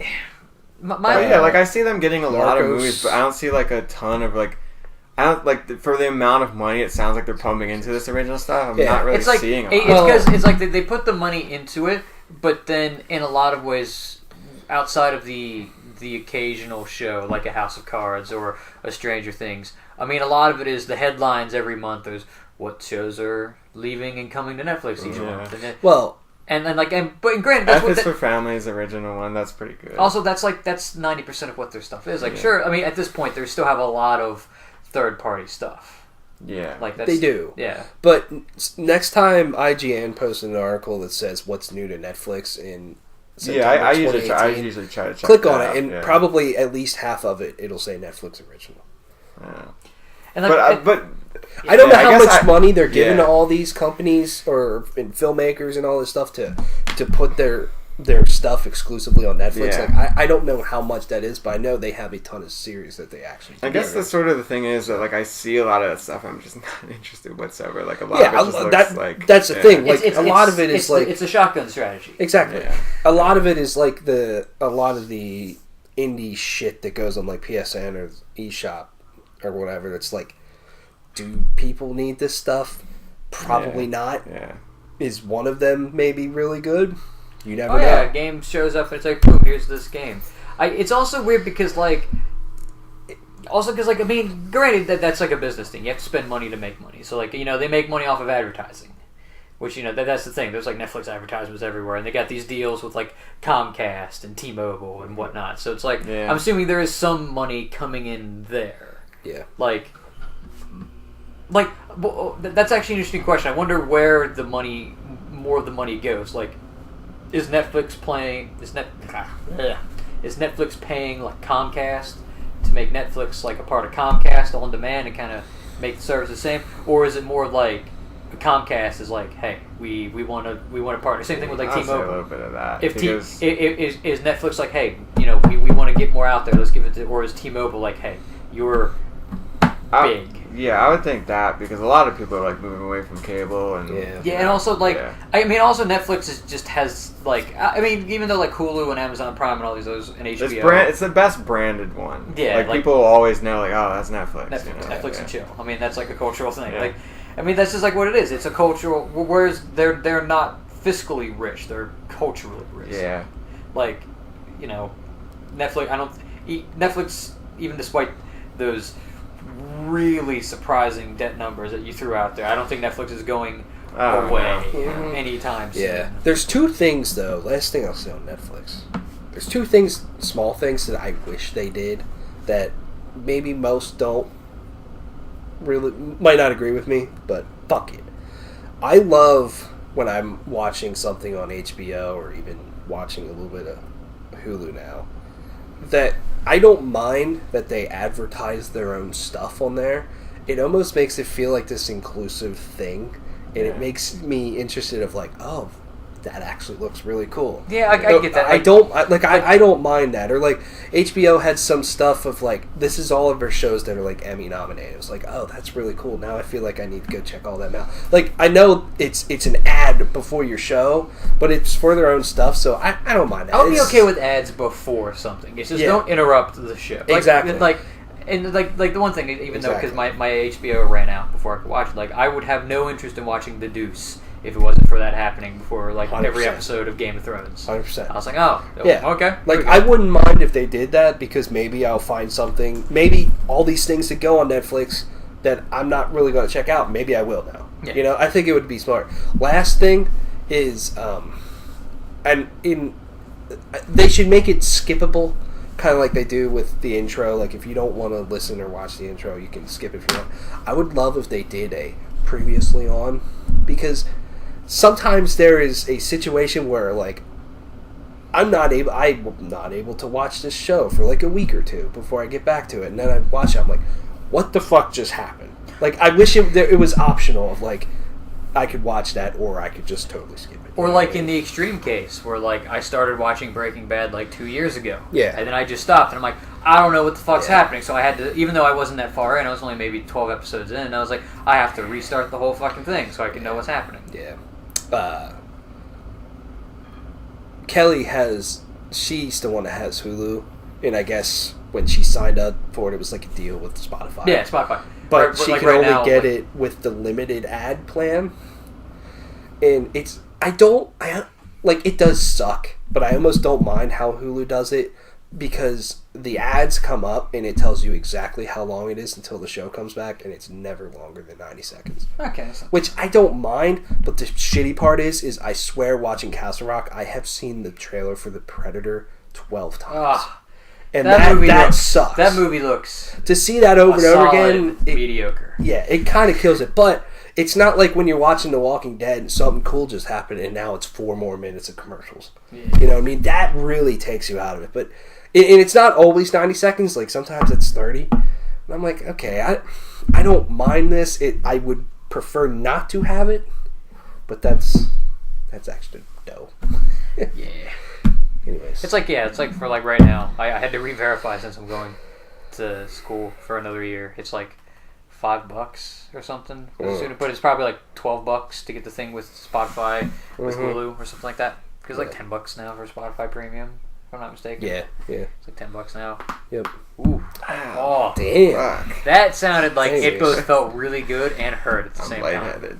I see them getting a lot of Narcos. movies, but I don't see like a ton of like. I don't like for the amount of money it sounds like they're pumping into this original stuff. I'm not really seeing a lot. It's because it's like they put the money into it, but then in a lot of ways, outside of the occasional show like a House of Cards or a Stranger Things. I mean, a lot of it is the headlines every month. There's what shows are leaving and coming to Netflix each month. But granted, that's F is for Family's original one. That's pretty good. Also, that's 90% of what their stuff is. Like, sure, I mean, at this point, they still have a lot of third-party stuff. Yeah, they do. Yeah, but next time IGN posts an article that says what's new to Netflix in September I usually try to check click on it, out. and probably at least half of it'll say Netflix original. Yeah. And but I don't know how much money they're giving to all these companies and filmmakers and all this stuff to put their stuff exclusively on Netflix. Yeah. Like I don't know how much that is, but I know they have a ton of series that they actually do. I guess the sort of the thing is that like I see a lot of that stuff, I'm just not interested whatsoever. Like a lot of it just looks like that's the thing. Like a lot of it is like it's a shotgun strategy. Exactly. Yeah. A lot of it is like a lot of the indie shit that goes on like PSN or eShop or whatever. That's like, do people need this stuff? Probably not. Yeah. Is one of them maybe really good? You never know. Yeah, a game shows up and it's like, boom, here's this game. It's also weird because I mean, granted that's like a business thing. You have to spend money to make money. So like, they make money off of advertising, which that's the thing. There's like Netflix advertisements everywhere, and they got these deals with like Comcast and T-Mobile and whatnot. So it's like, I'm assuming there is some money coming in there. Yeah. Like that's actually an interesting question. I wonder where more of the money goes. Like, is Netflix paying like Comcast to make Netflix like a part of Comcast on demand and kind of make the service the same, or is it more like Comcast is like, hey, we want to partner? Same thing with like T-Mobile. A little bit of that. Is Netflix like, hey, we want to get more out there, let's give it to, or is T-Mobile like, hey, you're big? I would think that because a lot of people are like moving away from cable and and also like I mean, also Netflix has like, I mean, even though like Hulu and Amazon Prime and all these others and HBO, it's the best branded one. Yeah, like people always know like, oh, that's Netflix. Netflix and chill. I mean, that's like a cultural thing. Yeah. Like, I mean, that's just like what it is. It's a cultural. Whereas they're not fiscally rich; they're culturally rich. Yeah. Like, Netflix, even despite those really surprising debt numbers that you threw out there, I don't think Netflix is going away anytime soon. Yeah. There's two things though. Last thing I'll say on Netflix. There's two small things that I wish they did that maybe most don't really might not agree with me, but fuck it. I love when I'm watching something on HBO or even watching a little bit of Hulu now that I don't mind that they advertise their own stuff on there. It almost makes it feel like this inclusive thing, and it makes me interested of like, oh, that actually looks really cool. Yeah, I get that. I don't mind that. Or like HBO had some stuff of like, this is all of their shows that are like Emmy nominated. It was like, oh, that's really cool. Now I feel like I need to go check all that out. Like, I know it's an ad before your show, but it's for their own stuff, so I don't mind that. I'll be okay with ads before something. It's just don't interrupt the show. Exactly. And the one thing, even though because my HBO ran out before I could watch it, like I would have no interest in watching The Deuce if it wasn't for that happening before like 100%. Every episode of Game of Thrones. 100%. I was like, oh, yeah, okay. Like, I wouldn't mind if they did that because maybe I'll find something, maybe all these things that go on Netflix that I'm not really going to check out, maybe I will now. Yeah. I think it would be smart. Last thing is, they should make it skippable, kind of like they do with the intro. Like, if you don't want to listen or watch the intro, you can skip it if you want. I would love if they did a previously on, because sometimes there is a situation where, like, I'm not able to watch this show for like a week or two before I get back to it, and then I watch it. I'm like, what the fuck just happened? Like, I wish it was optional. Of like, I could watch that, or I could just totally skip it. Or like in the extreme case, where like I started watching Breaking Bad like 2 years ago, yeah, and then I just stopped, and I'm like, I don't know what the fuck's happening. So I had to, even though I wasn't that far in, I was only maybe 12 episodes in, and I was like, I have to restart the whole fucking thing so I can know what's happening. Yeah. Kelly she's the one that has Hulu, and I guess when she signed up for it, it was like a deal with Spotify. Yeah, Spotify. But she can only get it with the limited ad plan, and it does suck, but I almost don't mind how Hulu does it, because the ads come up and it tells you exactly how long it is until the show comes back, and it's never longer than 90 seconds. Okay. Which I don't mind, but the shitty part is I swear, watching Castle Rock, I have seen the trailer for The Predator 12 times. And that sucks. That movie looks... To see that over and over again... mediocre. Yeah, it kind of kills it, but it's not like when you're watching The Walking Dead and something cool just happened and now it's 4 more minutes of commercials. Yeah. You know what I mean? That really takes you out of it, but... And it's not always 90 seconds. Like, sometimes it's 30. And I'm like, okay, I don't mind this. I would prefer not to have it. But that's actually dope. Yeah. Anyways. It's like for like right now. I had to re-verify since I'm going to school for another year. It's like $5 or something. But it's probably like $12 to get the thing with Spotify, with Hulu or something like that. Because like $10 now for Spotify Premium. If I'm not mistaken. Yeah. It's like $10 now. Yep. Ooh. Oh, damn. Fuck. That sounded like it both felt really good and hurt at the same time. I'm lightheaded.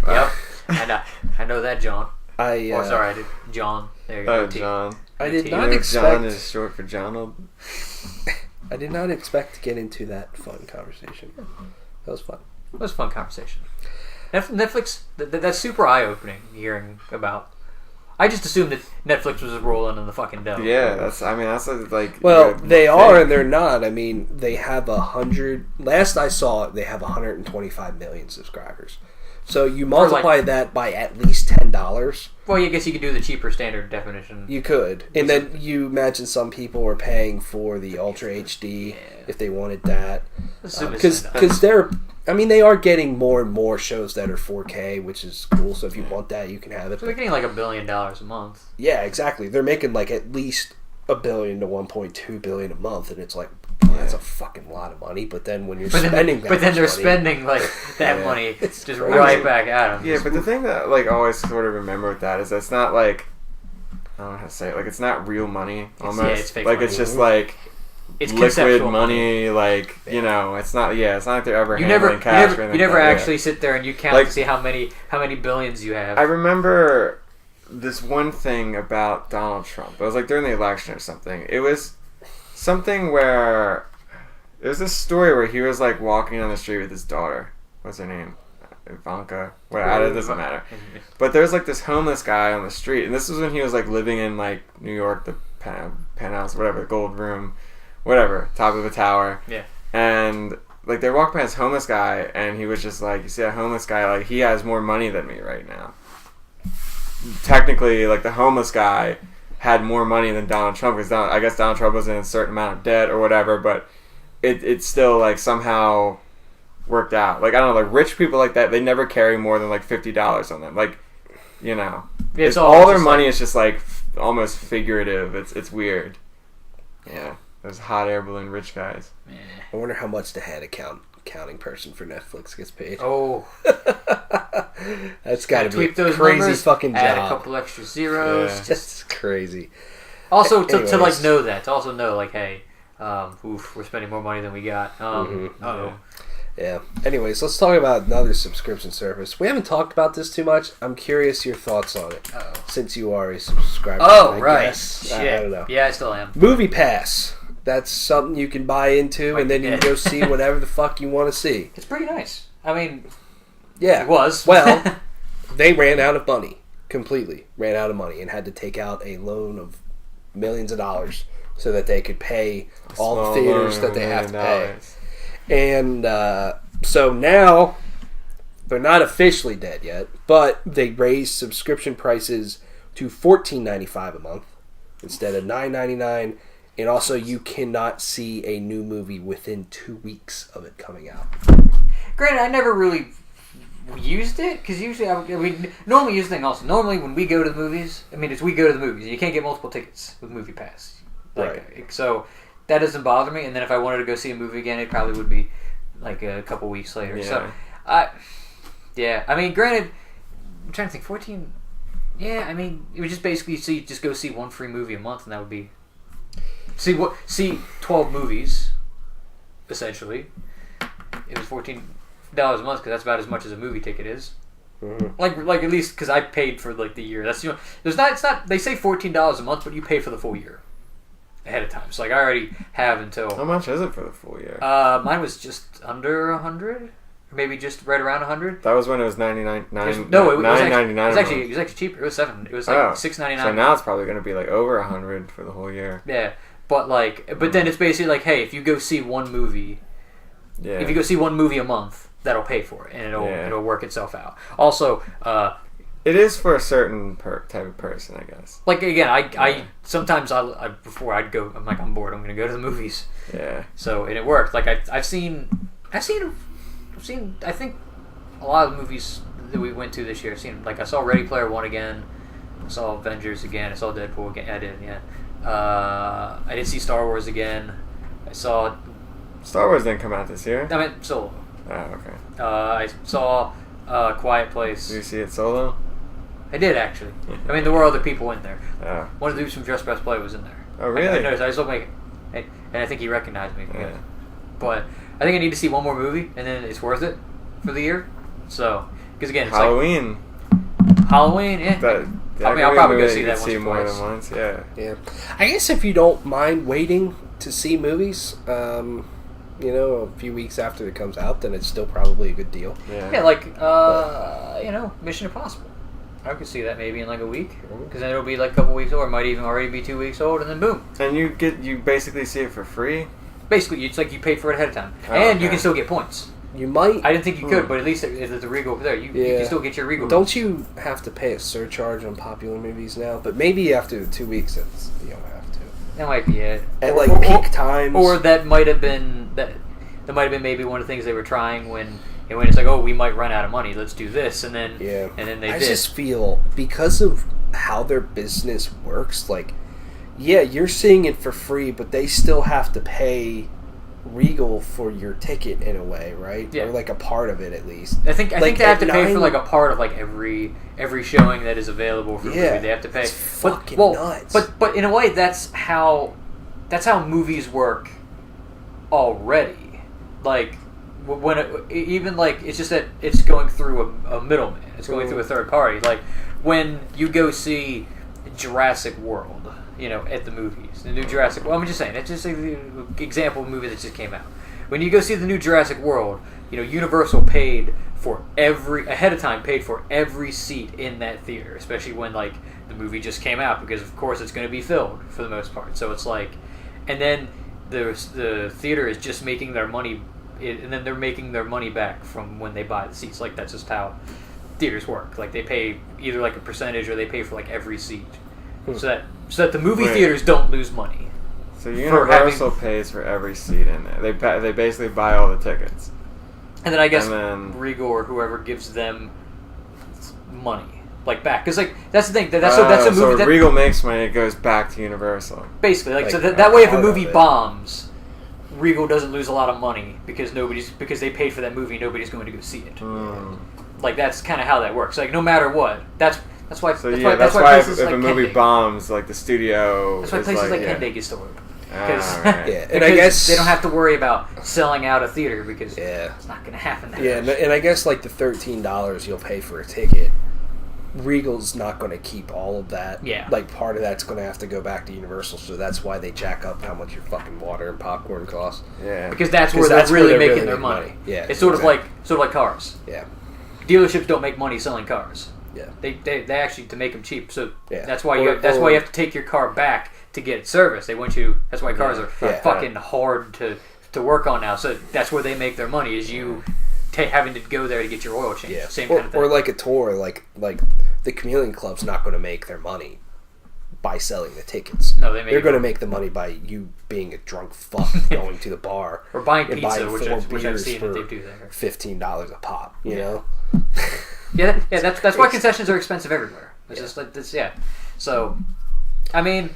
Yep. I know that, John. I did. John. There you go. John. I did You not know expect... John is short for Jonald. I did not expect to get into that fun conversation. That was fun. It was a fun conversation. Netflix, that's super eye-opening hearing about... I just assumed that Netflix was rolling in the fucking dough. Yeah, that's like... Well, they are and they're not. I mean, they have 100... Last I saw it, they have 125 million subscribers. So you multiply that by at least $10. Well, I guess you could do the cheaper standard definition. You could. And then you imagine some people were paying for the Ultra HD if they wanted that. Because they're... I mean, they are getting more and more shows that are 4K, which is cool. So if you want that, you can have it. So they're getting like $1 billion a month. Yeah, exactly. They're making like at least $1 billion to $1.2 billion a month, and it's like, that's a fucking lot of money. But then when you're spending that, spending like that money, it's just right back at them. Yeah, but the thing that like always sort of remember with that is that's not like, I don't know how to say it. Like, it's not real money. Almost. It's fake like money. It's just like. It's liquid money, like, you know, it's not like they're ever handling cash. You never actually sit there and you count to see how many billions you have. I remember this one thing about Donald Trump. It was like during the election or something. It was something where there was this story where he was like walking on the street with his daughter. What's her name? Ivanka. It doesn't matter. But there's like this homeless guy on the street, and this was when he was like living in like New York, the penthouse, whatever, the gold room. Whatever, top of a tower. Yeah. And, like, they walked past this homeless guy, and he was just like, you see that homeless guy, like, he has more money than me right now. Technically, like, the homeless guy had more money than Donald Trump, because I guess Donald Trump was in a certain amount of debt or whatever, but it still, like, somehow worked out. Like, I don't know, like, rich people like that, they never carry more than, like, $50 on them. Like, you know. It's all their money is just, like, almost figurative. It's weird. Yeah. Those hot air balloon rich guys. Yeah. I wonder how much the head accounting person for Netflix gets paid. Oh. That's got to be a those crazy numbers, fucking job. Add a couple extra zeros. Yeah. Just crazy. Also, to like know that. To also know, like, hey, we're spending more money than we got. Yeah. Anyways, let's talk about another subscription service. We haven't talked about this too much. I'm curious your thoughts on it. Since you are a subscriber. Right. Shit. I don't know. Yeah, I still am. MoviePass. That's something you can buy into, and then you can go see whatever the fuck you want to see. It's pretty nice. I mean, yeah, it was. Well, they ran out of money. Completely ran out of money and had to take out a loan of millions of dollars so that they could pay all the theaters that they have to pay. And so now, they're not officially dead yet, but they raised subscription prices to $14.95 a month instead of $9.99. And also, you cannot see a new movie within 2 weeks of it coming out. Granted, I never really used it because usually we normally use the thing also. Normally, when we go to the movies, it's we go to the movies. You can't get multiple tickets with MoviePass. Right. So that doesn't bother me. And then if I wanted to go see a movie again, it probably would be like a couple weeks later. Yeah. So, granted, I'm trying to think. 14. Yeah, it would just basically just go see one free movie a month, and that would be. See 12 movies, essentially. It was $14 a month because that's about as much as a movie ticket is. Mm-hmm. Like at least because I paid for the year. That's there's not. It's not. They say $14 a month, but you pay for the full year ahead of time. So I already have until. How much is it for the full year? Mine was just under 100, or maybe just right around 100. That was when it was $9.99. It was actually cheaper. It was $7. It was like $6.99. So now it's probably going to be like over 100 for the whole year. Yeah. But then it's basically like, hey, if you go see one movie, if you go see one movie a month, that'll pay for it, and it'll work itself out. Also, it is for a certain type of person, I guess. Like again, I sometimes before I'd go, I'm like, I'm bored, I'm gonna go to the movies. Yeah. So and it worked. Like I've seen I think a lot of the movies that we went to this year. I saw Ready Player One again, I saw Avengers again, I saw Deadpool again. I did, yeah. I did see Star Wars again. I saw... Star Wars didn't come out this year. I meant Solo. Oh, okay. I saw Quiet Place. Did you see it solo? I did, actually. There were other people in there. Oh. One of the dudes from Just Press Play was in there. Oh, really? I noticed. I just looked like... And I think he recognized me. Yeah. But I think I need to see one more movie, and then it's worth it for the year. So... Because again, it's Halloween. Halloween, yeah. I'll probably go see that once or more twice. than once, yeah. Yeah. I guess if you don't mind waiting to see movies, a few weeks after it comes out, then it's still probably a good deal. Yeah, Mission Impossible. I could see that maybe in like a week, because then it'll be like a couple weeks old, or it might even already be 2 weeks old, and then boom. And you basically see it for free? Basically, it's like you pay for it ahead of time. And you can still get points. You might. I didn't think you could, but at least if the Regal there, you can still get your Regal. Don't you have to pay a surcharge on popular movies now? But maybe after 2 weeks, you don't have to. That might be it. At peak times. Or that might have been maybe one of the things they were trying when it's like, oh, we might run out of money, let's do this, and then they did. I just feel because of how their business works, you're seeing it for free, but they still have to pay Regal for your ticket in a way, right? Yeah. Or a part of it at least. I think they have to pay for a part of every showing that is available for the movie. They have to pay. It's fucking nuts. But in a way, that's how movies work already. When it's just that it's going through a middleman. It's going through a third party. Like when you go see Jurassic World. At the movies, the new Jurassic. Well, I'm just saying. It's just an example of a movie that just came out. When you go see the new Jurassic World, Universal paid for ahead of time paid for every seat in that theater, especially when the movie just came out, because of course it's going to be filled for the most part. So it's and then the theater is just making their money, and then they're making their money back from when they buy the seats. That's just how theaters work. They pay either a percentage or they pay for every seat. So that the movie theaters don't lose money. So Universal pays for every seat in there. They basically buy all the tickets. And then I guess Regal or whoever gives them money back, because that's the thing. That's a movie. So Regal makes money, it goes back to Universal. Basically, so that way, if a movie bombs, Regal doesn't lose a lot of money because they paid for that movie. Nobody's going to go see it. That's kind of how that works. No matter what, that's why. That's why if a movie bombs, the studio. That's why places like Henday get still open. Right. And I guess they don't have to worry about selling out a theater because it's not going to happen. And I guess the $13 you'll pay for a ticket, Regal's not going to keep all of that. Yeah. Part of that's going to have to go back to Universal, so that's why they jack up how much your fucking water and popcorn costs. Yeah. Because that's where they're really making their money. Yeah. It's sort of like cars. Yeah. Dealerships don't make money selling cars. Yeah. They actually to make them cheap. So that's why you have to take your car back to get it serviced. They want you. That's why cars are fucking hard to work on now. So that's where they make their money, is you having to go there to get your oil changed. Yeah. Same kind of thing. Or a tour, the Chameleon Club's not going to make their money by selling the tickets. No, they're going to make the money by you being a drunk fuck going to the bar or buying and pizza, buying which I've seen that they do there. $15 a pop. You know. Yeah, that's why concessions are expensive everywhere. It's just like this, yeah. So, I mean,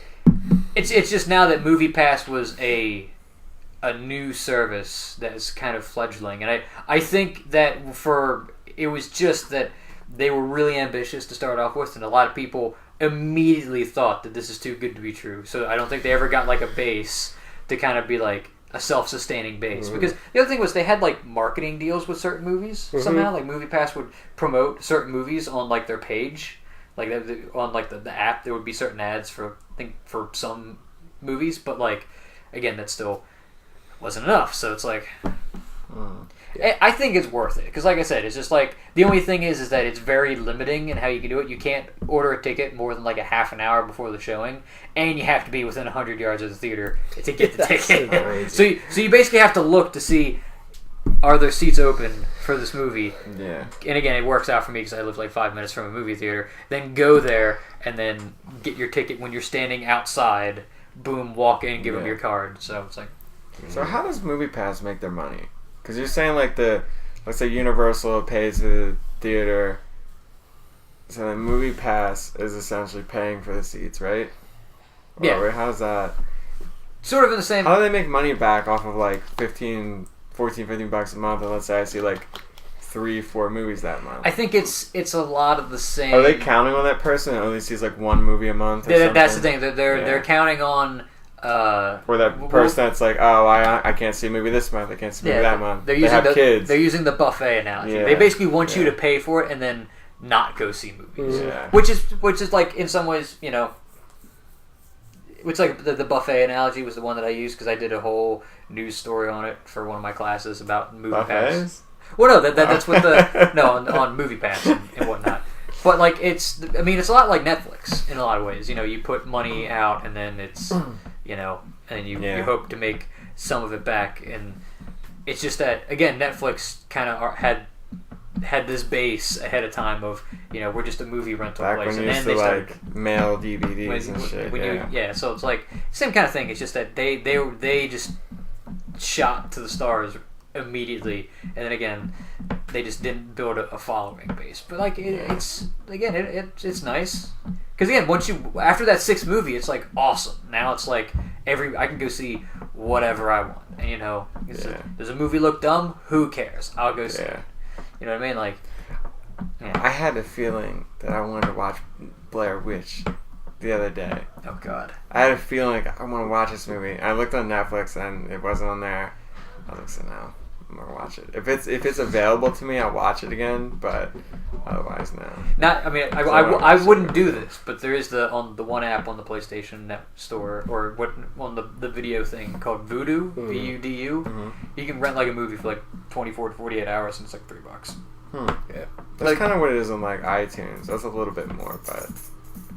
it's just now that MoviePass was a new service that is kind of fledgling, and I think that it was just that they were really ambitious to start off with, and a lot of people immediately thought that this is too good to be true. So I don't think they ever got like a base to kind of be like a self-sustaining base. Mm-hmm. Because the other thing was they had like marketing deals with certain movies somehow. Like MoviePass would promote certain movies on like their page, like on like the app. There would be certain ads for some movies, but like again, that still wasn't enough. So it's like. Yeah. I think it's worth it because, like I said, it's just like the only thing is that it's very limiting in how you can do it. You can't order a ticket more than like a half an hour before the showing, and you have to be within 100 yards of the theater to get the ticket. So you basically have to look to see are there seats open for this movie. Yeah. And again, it works out for me because I live like 5 minutes from a movie theater. Then go there and then get your ticket when you're standing outside. Boom, walk in, give them your card. So it's like. So how does MoviePass make their money? Because you're saying like let's say Universal pays the theater, so then MoviePass is essentially paying for the seats, right? Yeah. How's that? Sort of in the same. How do they make money back off of like $15 a month? And let's say I see like 3-4 movies that month. I think it's a lot of the same. Are they counting on that person that only sees like one movie a month? Or that's the thing. They're counting on. Or that person that's like, oh, I can't see a movie this month, I can't see a movie that month. They have kids. They're using the buffet analogy. Yeah. They basically want you to pay for it and then not go see movies. Yeah. Which is like in some ways, you know, which like the buffet analogy was the one that I used because I did a whole news story on it for one of my classes about MoviePass. Well, no, that's what on MoviePass and whatnot. But like it's a lot like Netflix in a lot of ways. You know, you put money out and then it's you know, and you hope to make some of it back. And it's just that again, Netflix kind of had this base ahead of time of we're just a movie rental back place. When and then they started mail DVDs and shit. So it's like same kind of thing. It's just that they just shot to the stars immediately, and then again they just didn't build a following base. But like it's nice because again after that 6th movie it's like awesome. Now it's like I can go see whatever I want, and does a movie look dumb? Who cares? I'll go see it. You know what I mean? Like I had a feeling that I wanted to watch Blair Witch the other day. Oh God! I had a feeling like I want to watch this movie. I looked on Netflix and it wasn't on there. I was like, so no, I'm gonna watch it. If it's available to me, I'll watch it again. But otherwise, no. I wouldn't do this, but there is the one app on the PlayStation Net store or on the video thing called Vudu, VUDU. Mm-hmm. You can rent like a movie for like 24 to 48 hours, and it's like $3. Yeah, that's kind of what it is on like iTunes. That's a little bit more, but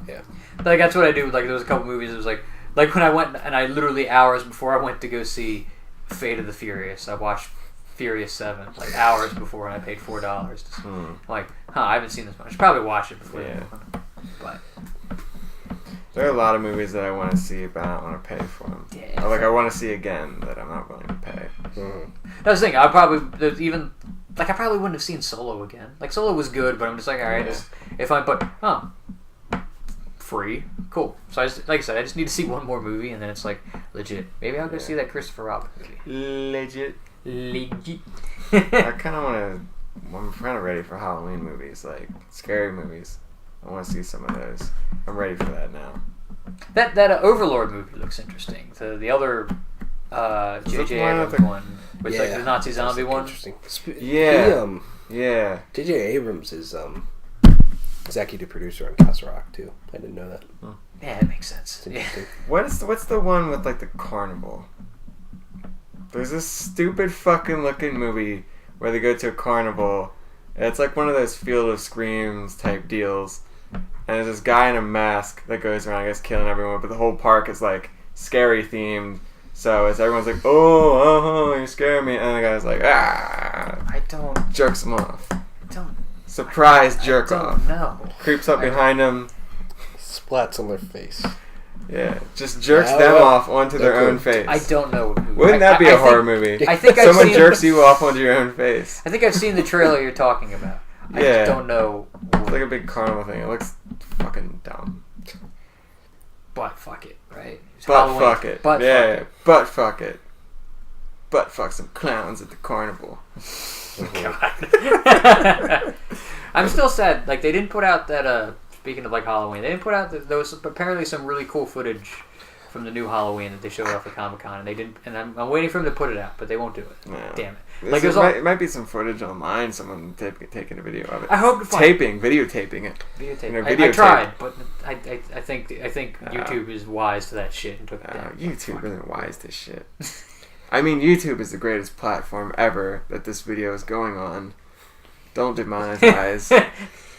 yeah, like that's what I do. Like there was a couple movies. It was like when I went and I literally hours before I went to go see Fate of the Furious, I watched Furious 7 like hours before, and I paid $4. I'm like, I haven't seen this one. I should probably watch it before. Yeah. But there are a lot of movies that I want to see, but I don't want to pay for them. Yeah. Or like I want to see again that I'm not willing to pay. That's the thing. I probably wouldn't have seen Solo again. Like Solo was good, but I'm just like, all right, free, cool. So I just, like I said, I just need to see one more movie, and then it's like legit. Maybe I'll go see that Christopher Robin movie. Legit. I kind of want to. I'm kind of ready for Halloween movies, like scary movies. I want to see some of those. I'm ready for that now. That Overlord movie looks interesting. The other J.J. Abrams one, with like the Nazi zombie one. Interesting. Yeah. J.J. Abrams is executive producer on Castle Rock too. I didn't know that. Yeah, that makes sense. Yeah. What's the one with like the carnival? There's this stupid fucking looking movie where they go to a carnival. And it's like one of those Field of Screams type deals. And there's this guy in a mask that goes around, I guess, killing everyone. But the whole park is like scary themed. So it's everyone's like, you scare me. And the guy's like, I don't. Jerks him off. I don't. Surprise jerk off. No. Creeps up behind him. Splats on their face. Yeah, just jerks them off onto their own face. I don't know. Wouldn't that be a horror movie? I think someone jerks you off onto your own face. I think I've seen the trailer you're talking about. I just don't know. It's like a big carnival thing. It looks fucking dumb. But fuck it, right? It's But Halloween. fuck it. But yeah, fuck it. but fuck it. But fuck some clowns at the carnival. God. I'm still sad. Like, they didn't put out that. Speaking of like Halloween, they didn't put out. There was apparently some really cool footage from the new Halloween that they showed off at Comic-Con, and they didn't. And I'm waiting for them to put it out, but they won't do it. No. Damn it! Like, it might be some footage online. Someone taking a video of it. I hope videotaping it. I tried, but I think YouTube is wise to that shit and took it down. YouTube isn't wise to shit. I mean, YouTube is the greatest platform ever that this video is going on. Don't demonetize.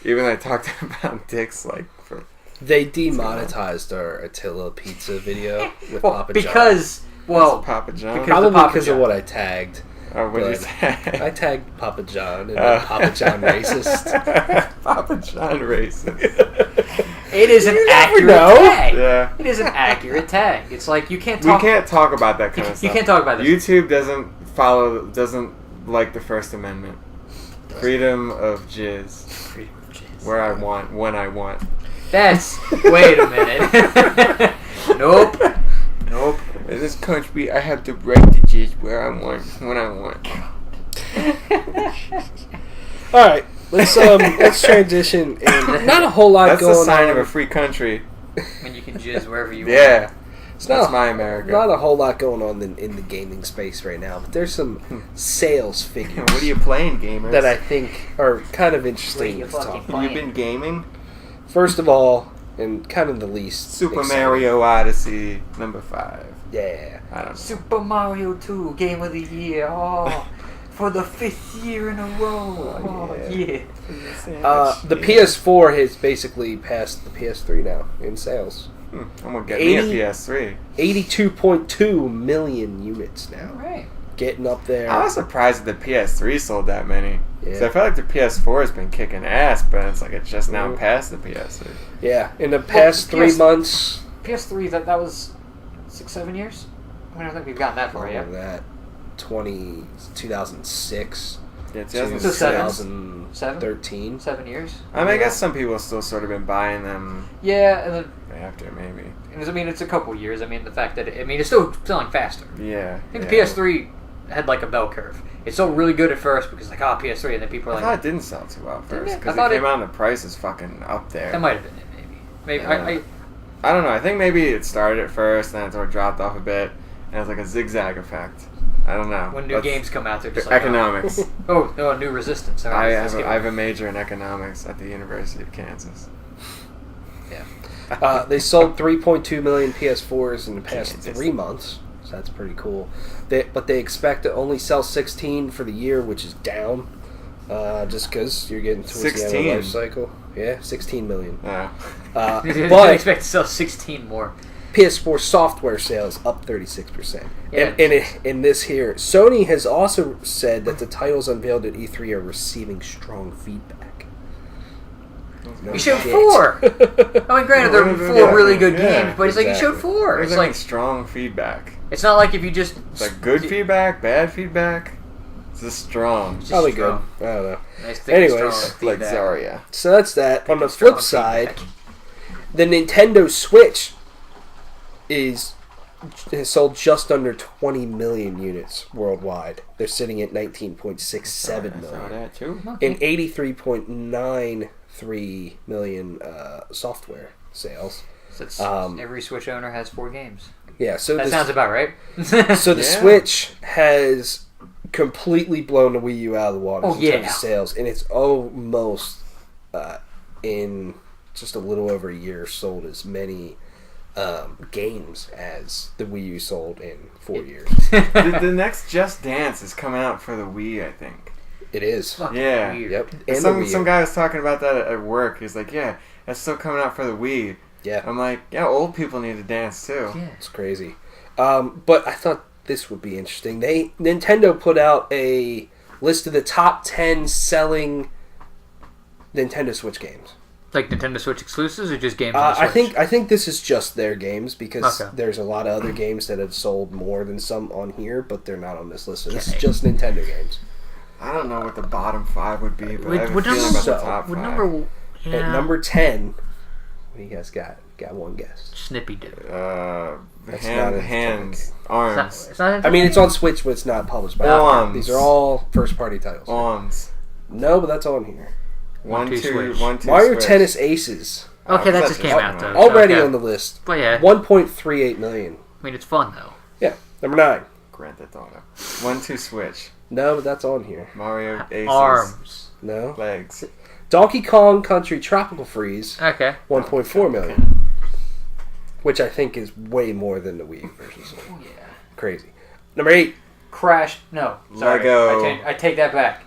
Even though I talked about dicks like for. They demonetized our Attila pizza video with Papa John. Because Papa John. Probably because of what I tagged. Oh, what did you say? I tagged Papa John and then Papa John racist. Papa John racist. It is an accurate tag. Yeah. It is an accurate tag. It's like you can't talk. We can't talk about that kind of stuff. You can't talk about this. YouTube doesn't like the First Amendment. Freedom of jizz. Freedom of jizz. Where I want, when I want. That's. Wait a minute. Nope. In this country, I have the right to jizz where I want, when I want. All right, let's transition. And not a whole lot That's going on. the sign of a free country. When you can jizz wherever you want. Yeah. That's my America. Not a whole lot going on in the gaming space right now, but there's some sales figures. What are you playing, gamers? That I think are kind of interesting to talk about. You've been gaming? First of all, and kind of the least Super exciting. Mario Odyssey #5. Yeah. I don't know. Super Mario 2 Game of the Year. Oh, for the 5th year in a row. Oh, yeah. The PS4 has basically passed the PS3 now in sales. I'm gonna get me a PS3. 82.2 million units now. All right. Getting up there. I was surprised that the PS3 sold that many. Yeah. So I feel like the PS4 has been kicking ass, but it's like it's just now past the PS3. Yeah, in the past 3 months. PS3, that was 6-7 years? I don't think we've gotten that far yet. That 2006. Yeah, 2013. 7 years. I mean, I guess some people still sort of been buying them. Yeah, and then After maybe. I mean, it's a couple years. I mean, the fact that it's still selling faster. Yeah. I think the PS3 had like a bell curve. It sold really good at first because like PS3, and then people are I like, thought it didn't sell too well Didn't first it? because I it thought came out and the price is fucking up there. that might have been it. Maybe. Yeah. I don't know. I think maybe it started at first, then it sort of dropped off a bit, and it's like a zigzag effect. I don't know. When new games come out, they're just like economics. Oh, new Resistance. All I right, have a major in economics at the University of Kansas. Yeah. They sold 3.2 million PS4s in the past Kansas. 3 months, so that's pretty cool. But they expect to only sell 16 for the year, which is down, just because you're getting towards the end of the life cycle. Yeah, 16 million. Yeah. They But expect to sell 16 more. PS4 software sales up 36%. Yeah. And in this here, Sony has also said that the titles unveiled at E3 are receiving strong feedback. You showed 4. I mean, granted, there were 4 really good games, but it's like you showed 4. It's It's like like strong feedback. it's not like if you just It's like good feedback, bad feedback. It's just strong. Just Probably good. strong. I don't know. Nice Anyways, strong Like feedback. Zarya. So that's that. On the Strong flip side, feedback. the Nintendo Switch has sold just under 20 million units worldwide. They're sitting at 19.67 I saw million. that too. And 83.93 million software sales. So it's- Um, every Switch owner has 4 games. Yeah, so That sounds about right. so the Yeah. Switch has completely blown the Wii U out of the water in terms of sales, and it's almost in just a little over a year sold as many games as the Wii U sold in 4 years. the next Just Dance is coming out for the Wii, I think. It is. Fucking Yeah. weird. Yep. And the Some Wii U. guy was talking about that at work. He's like, yeah, that's still coming out for the Wii. Yeah. I'm like, yeah, old people need to dance too. Yeah. It's crazy. But I thought this would be interesting. Nintendo put out a list of the top 10 selling Nintendo Switch games. Like Nintendo Switch exclusives or just games on the Switch? I think this is just their games because Okay. there's a lot of other games that have sold more than some on here, but they're not on this list. So this is just Nintendo games. I don't know what the bottom 5 would be, but I have a Would feeling number- about the top 5. At number 10, what do you guys got? Got one guess. Snippy Doo. That's not a Hands, Nintendo arms, It's I mean, it's on Switch, but it's not published by Arms. These are all first-party titles. arms. No, but that's on here. 1, 2, Switch. 1, 2. Mario Switch. Tennis Aces, Okay, that that's just came out, though. so already okay. on the list. But yeah, 1.38 million. I mean, it's fun, though. Yeah, number 9. Grand Theft Auto. 1, 2 Switch. No, but that's on here. Mario Aces. Arms. No. Legs. Donkey Kong Country Tropical Freeze, Okay. 1.4 million. Which I think is way more than the Wii version. So Yeah. crazy. Number 8. Crash. No. Sorry. Lego. I take that back.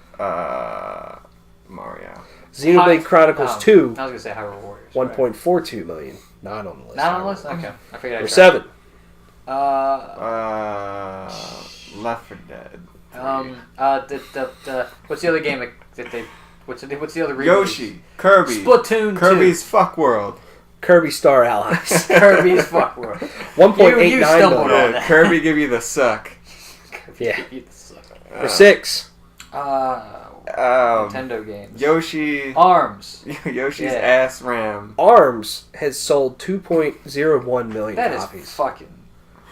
Mario. Xenoblade Chronicles 2, I was going to say Hyrule Warriors. 1.42 million. Not on the list. Not on the list? Okay. I figured Number I'd 7. Left 4 Dead. What's the other game that they... What's the other reboot? Yoshi. Kirby. Splatoon 2. Kirby's Fuck World. Kirby Star Allies. Kirby's Fuck World. 1.89 You stumbled million. on that. Kirby give you the suck. Yeah. Number 6. Nintendo games. Yoshi. Arms. Yoshi's Yeah. ass ram. ARMS has sold 2.01 million That is copies. fucking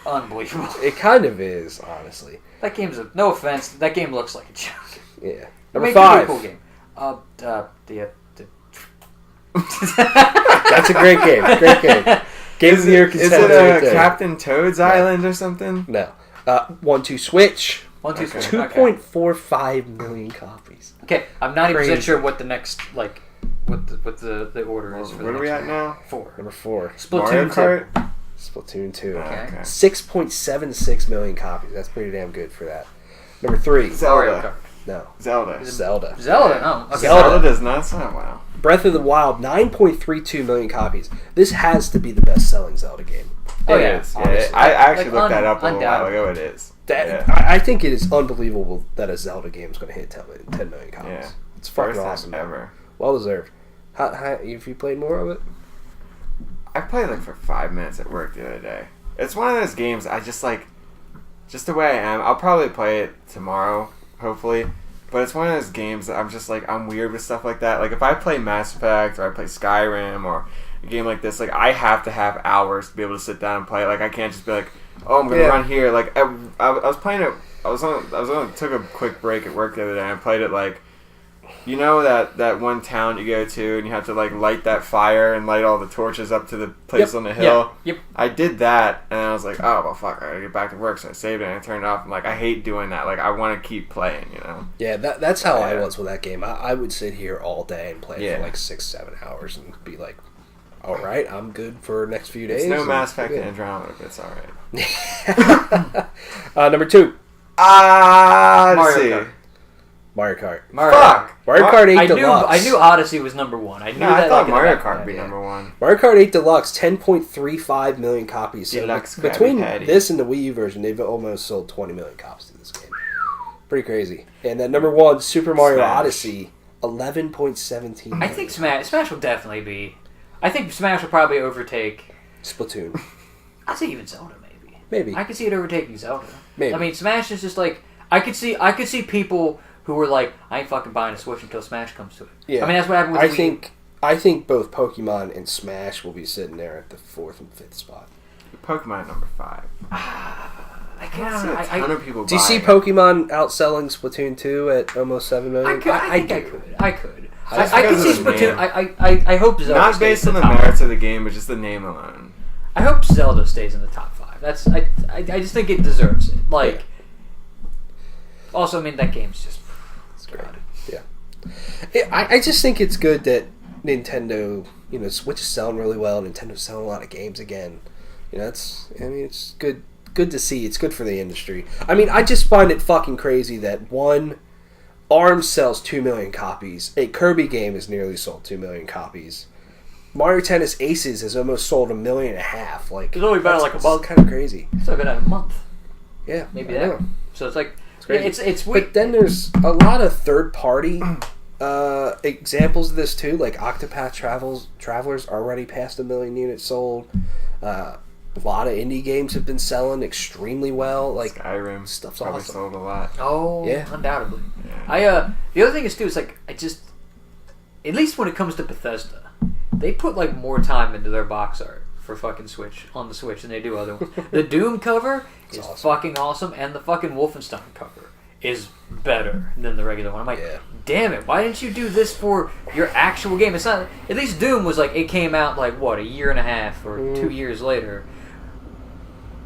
unbelievable. It kind of is, honestly. That game's no offense. That game looks like a joke. Yeah. I Number mean, it could be 5. a cool game. That's a great game. Great game. Game of the year Is contender it right there. Captain Toad's Island or something? No. 1, 2 Switch. 1, 2, Okay. 3. 2.45 million copies. Okay, I'm not even Crazy. sure what the next what the order is for. What the are we next at one. now? 4. Number 4. Mario Splatoon 2. Kart? Splatoon 2. Okay. 6.76 million copies. That's pretty damn good for that. Number 3. Mario Zelda. Kart. No. Zelda. Zelda. Zelda. No. Okay. Zelda. Does not sound well. Breath of the Wild, 9.32 million copies. This has to be the best-selling Zelda game. Oh It yeah. is. Honestly. I actually Like, looked that up a little while undoubtedly. ago. It is. That Yeah. I think it is unbelievable that a Zelda game is going to hit 10 million copies. Yeah. It's fucking First time awesome. ever. Well deserved. How, have you played more of it? I played like for 5 minutes at work the other day. It's one of those games I just like, just the way I am. I'll probably play it tomorrow, hopefully. But it's one of those games that I'm just like, I'm weird with stuff like that. Like if I play Mass Effect or I play Skyrim or a game like this, like I have to have hours to be able to sit down and play. Like I can't just be like, oh, I'm gonna Yeah. run here. Like I was playing it. I was on took a quick break at work the other day. And I played it like, you know that one town you go to and you have to like light that fire and light all the torches up to the place Yep. on the hill. Yep. I did that and I was like, oh well, fuck, I gotta get back to work. So I saved it and I turned it off. I'm like, I hate doing that. Like I want to keep playing, you know. Yeah, that's how I Yeah. was with that game. I would sit here all day and play Yeah. for like 6-7 hours and be like, all right, I'm good for the next few days. It's no and Mass Effect we're and Andromeda, but it's alright. good. Number 2, Let's Mario see. Kart. Mario Kart. Fuck! Mario Kart 8 I knew Deluxe. I knew Odyssey was number 1. I knew No, that. I thought like, in the Mario back of Kart my would be head. number 1. Mario Kart 8 Deluxe, 10.35 million copies. So Deluxe between Krabby Patty. this and the Wii U version, they've almost sold 20 million copies to this game. Pretty crazy. And then number 1, Super Mario Smash. Odyssey, 11.17 million. I think Smash will definitely be. I think Smash will probably overtake. Splatoon. I'd say even Zelda maybe. Maybe. I could see it overtaking Zelda. Maybe. I mean, Smash is just like I could see people who were like, I ain't fucking buying a Switch until Smash comes to it. Yeah. I mean, that's what happened with I the Wii. think both Pokemon and Smash will be sitting there at the 4th and 5th spot. Pokemon number 5. I I can't. see a ton of people Do you see buying it. Pokemon outselling Splatoon 2 at almost 7 million? I think I could. I could. Just I could because see of the Splatoon. name. I hope Zelda Not stays based in on the the top merits of the game, but just the name alone. I hope Zelda stays in the top 5. That's I just think it deserves it. Like, Yeah. also, I mean that game's just. It's great. Yeah. I just think it's good that Nintendo, Switch is selling really well. Nintendo's selling a lot of games again. It's good to see. It's good for the industry. I mean, I just find it fucking crazy that one, ARMS sells 2 million copies. A Kirby game has nearly sold 2 million copies. Mario Tennis Aces has almost sold 1.5 million. Like, It's only been that's like a month. kind of crazy. It's only been a month. Yeah, Maybe I that. know. So it's like crazy. it's weird. But then there's a lot of third party examples of this too, like Octopath Travelers already passed 1 million units sold. A lot of indie games have been selling extremely well. Like Skyrim stuff's probably awesome. sold a lot. Oh, Yeah. undoubtedly. Yeah. The other thing is too, is like at least when it comes to Bethesda, they put like more time into their box art for fucking Switch on the Switch than they do other ones. The Doom cover is awesome. fucking awesome, and the fucking Wolfenstein cover is better than the regular one. I'm like, Yeah. damn it, why didn't you do this for your actual game? It's not. At least Doom was like, it came out like what, a year and a half or 2 years later.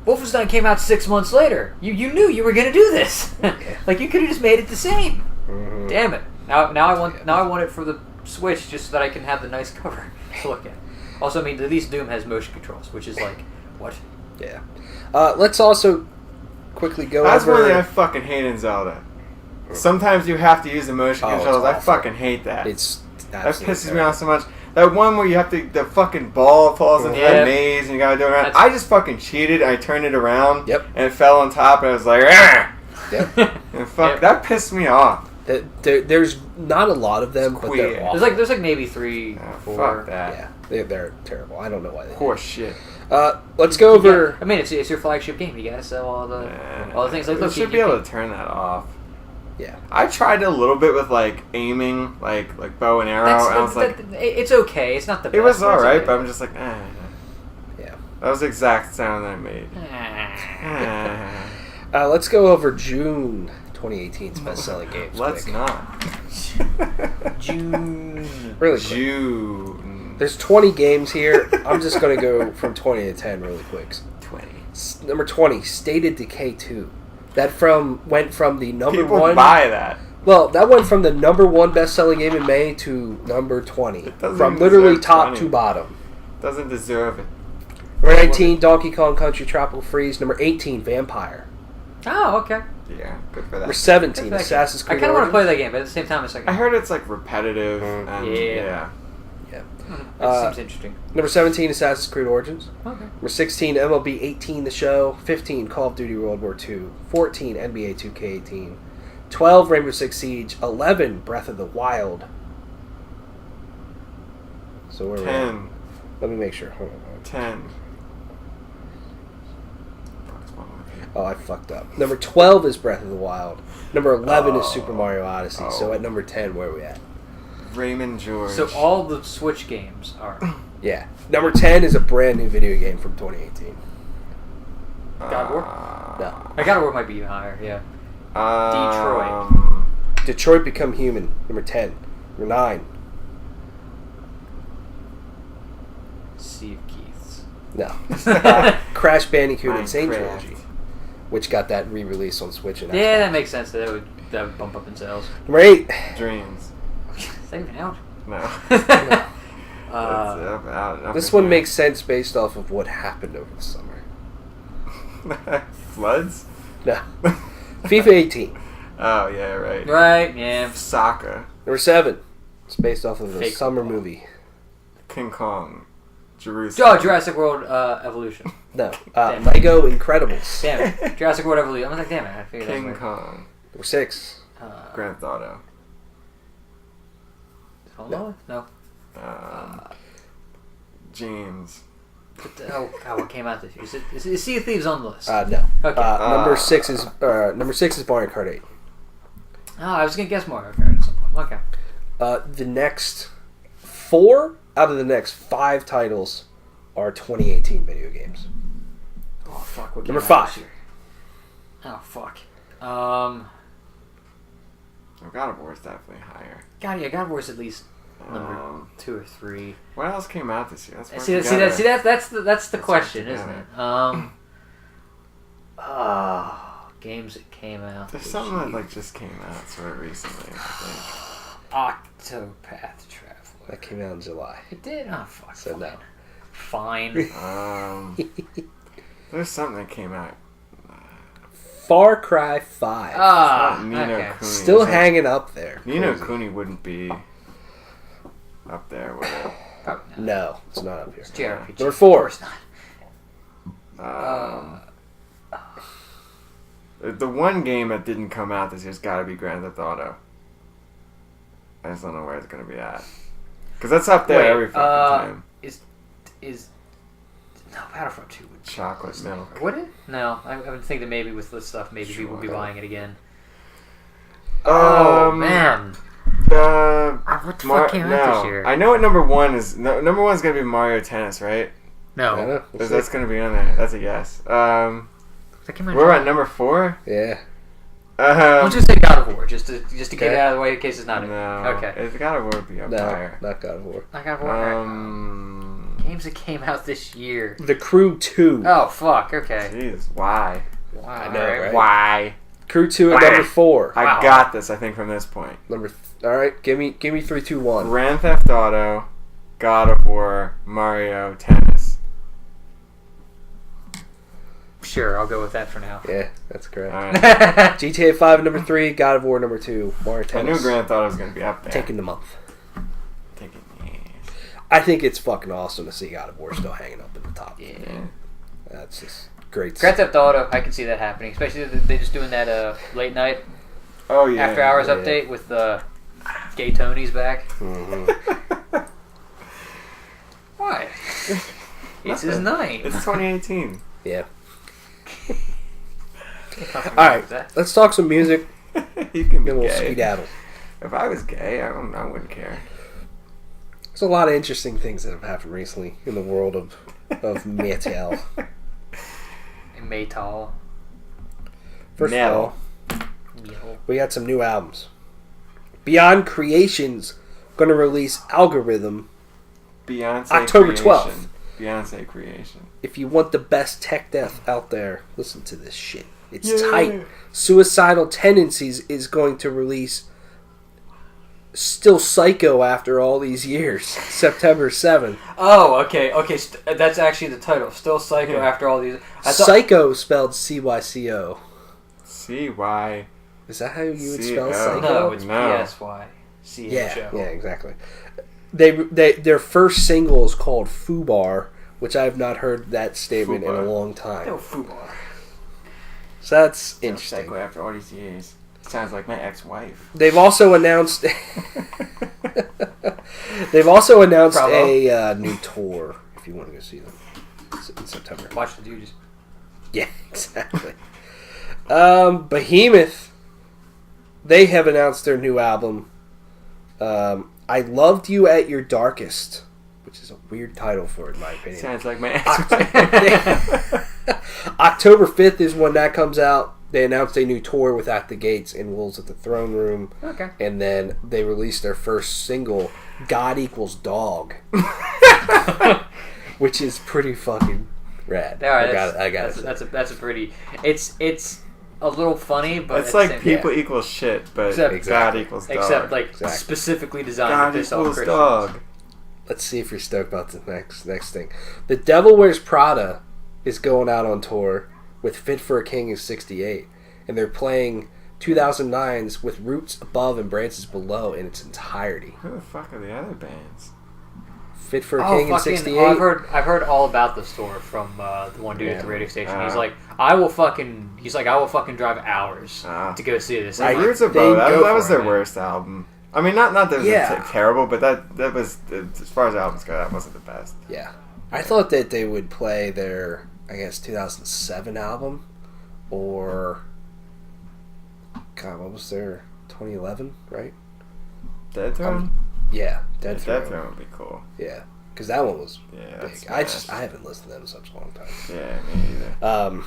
Wolfenstein came out 6 months later. You knew you were gonna do this. Like you could have just made it the same. Mm-hmm. Damn it! Now I want it for the Switch just so that I can have the nice cover to look at. Also, I mean, at least Doom has motion controls, which is like what? Yeah. Let's also quickly go That's over. one thing I fucking hate in Zelda. Sometimes you have to use the motion Oh, it's controls. I awful. fucking hate that. It's That absolutely pisses me off so much. That one where you have to, the fucking ball falls into Yeah. that maze and you gotta do it around. That's- I just fucking cheated. I turned it around. Yep. And it fell on top and I was like, ah! Yep. And fuck, Yep. that pissed me off. There's not a lot of them, but Queer. they're awful. There's like maybe 3, Oh, 4. fuck that. Yeah, they're terrible. I don't know why they. Horse shit. Let's go over. I mean, it's your flagship game. You gotta sell all the things. Like, you look, should be able to turn that off. Yeah. I tried a little bit with like aiming, like bow and arrow, and I was like, it's okay. It's not the best. it was but it's alright, okay. but I'm just like, eh. Yeah. That was the exact sound that I made. Let's go over June 2018's best-selling games. Let's quick. not. June. Really quick. June. There's 20 games here. I'm just going to go from 20 to 10 really quick. 20. Number 20, State of Decay 2. That went from the number People one. buy that. Well, that went from the number one best-selling game in May to number 20. doesn't From even literally deserve top 20. to bottom. Doesn't deserve it. Number 19, Donkey Kong Country Tropical Freeze. Number 18, Vampire. Oh, okay. Yeah, good for that. Number 17, That's Assassin's I Creed kind of want to Origins. play that game, but at the same time, it's like I heard it's like repetitive. And, Yeah. Yeah. it seems interesting. Number 17, Assassin's Creed Origins. Okay. Number 16, MLB 18, The Show. 15, Call of Duty World War II. 14, NBA 2K18. 12, Rainbow Six Siege. 11, Breath of the Wild. So where are we at? 10. Let me make sure. Hold on. 10. Oh, I fucked up. Number 12 is Breath of the Wild. Number 11 is Super Mario Odyssey. So Oh. at number 10, where are we at? Raymond George. So all the Switch games are Yeah. Number 10 is a brand new video game from 2018. God of War? No. I gotta work might be even higher. Yeah. Detroit. Detroit Become Human. Number 10. Number 9. Sea of Keiths. No. Crash Bandicoot Insane Minecraft. Trilogy, which got that re-release on Switch and Yeah, Xbox. that makes sense. That would bump up in sales. Number 8. Dreams. Is that even out? No. This one makes sense based off of what happened over the summer. Floods? No. FIFA 18. Oh, yeah, right. Right. Yeah. Soccer. Number 7. It's based off of a Fake summer football. movie. King Kong. Jerusalem. Oh, Jurassic World Evolution. No. Damn. Lego Incredibles. Damn it. Jurassic World Evolution. I was like, damn it. I figured that was King weird. Kong. Number 6. Grand Theft Auto. No. No. James. Oh God, what came out this year? Is Sea of Thieves on the list? No. Okay. Number 6 is Mario Kart 8. Oh, I was gonna guess Mario Kart at some point. Okay. The next 4 out of the next 5 titles are 2018 video games. Oh fuck. What came Number out 5. this year? Oh fuck. Oh, God of War is definitely higher. God of War's at least number 2 or 3. What else came out this year? Let's work See together. that's the Let's question, work isn't together. it? Games that came out. There's this something that year. like just came out sort of recently, I think. Octopath Traveler. That came out in July. It did. Oh fuck. So no. Fine. There's something that came out. Far Cry 5. Ni no okay. Kuni. Still Is that- hanging up there. Ni no Crazy. Kuni wouldn't be up there with it. Probably not. No, it's not up here. It's JRPG. Number 4. Of course not. The one game that didn't come out this year's got to be Grand Theft Auto. I just don't know where it's gonna be at. Because that's up there every fucking time. Is no Battlefront 2 would Chocolate milk. Would it? No, I would think that maybe with this stuff, maybe people would be buying it again. Oh man. What the fuck came out this year? I know what number one is. Number one is gonna be Mario Tennis, right? No, that's gonna be on there. That's a yes. We're at number 4. Yeah. I'll just say God of War, just to get it out of the way in case it's not. No. Okay. It's God of War would be up higher. Not God of War. Not God of War. Games that came out this year. The Crew 2. Oh fuck. Okay. Jeez, why? I know, right? Why? Crew 2 at number 4. I got this. I think from this point. All right, give me 3, 2, 1. Grand Theft Auto, God of War, Mario, Tennis. Sure, I'll go with that for now. Yeah, that's correct. All right. GTA 5 at number 3, God of War number 2, Mario Tennis. I knew Grand Theft Auto was going to be up there. Taking the month. Taking yes. I think it's fucking awesome to see God of War still hanging up in the top. Yeah. That's just great. Grand Theft Auto, I can see that happening, especially if they're just doing that late night after hours update with Gay Tony's back. Mm-hmm. Why? It's his night. It's 2018. Yeah. Alright, let's talk some music. You can be Then we'll gay. skedaddle. If I was gay, I wouldn't care. There's a lot of interesting things that have happened recently in the world of metal. And Maytal. First Metal. of all, we got some new albums. Beyond Creation's going to release Algorithm Beyonce October Creation. 12th. Beyonce Creation. If you want the best tech death out there, listen to this shit. It's tight. Suicidal Tendencies is going to release Still Psycho after all these years, September 7th. Oh, okay. That's actually the title. Still Psycho after all these. Psycho spelled C-Y-C-O. C-Y. Is that how you would C-O. spell Psycho? No, it's No. P-S-Y-C-H-O. Yeah, exactly. Their first single is called Fubar, which I have not heard that statement in a long time. No, Fubar. So that's Still interesting. Psycho after all these years. Sounds like my ex-wife. They've also announced a new tour. If you want to go see them in September. Watch the dudes. Yeah, exactly. Behemoth. They have announced their new album. I Loved You at Your Darkest, which is a weird title for it, in my opinion. Sounds like my ex-wife. October 5th is when that comes out. They announced a new tour with At the Gates and Wolves at the Throne Room. Okay. And then they released their first single, God Equals Dog. Which is pretty fucking rad. All right, I got it. That's a pretty... It's a little funny, but... It's like people equal shit, but God equals dog. Except, specifically designed God to piss off equals Christians. dog. Let's see if you're stoked about the next thing. The Devil Wears Prada is going out on tour with Fit for a King is 68. And they're playing 2009's with Roots Above and Branches Below in its entirety. Who the fuck are the other bands? Fit for a King in 68. I've heard all about the store from the one dude at the radio station. He's like, I will fucking drive hours to go see this. Roots Above, that was their worst album. I mean, not that it was terrible, but that was, as far as albums go, that wasn't the best. Yeah. I thought that they would play their, 2007 album, or, God, what was their 2011, right? Dead Throne? Yeah, Dead Throne. Dead Throne would be cool. Yeah, because that one was big. I haven't listened to them in such a long time. Yeah, me either.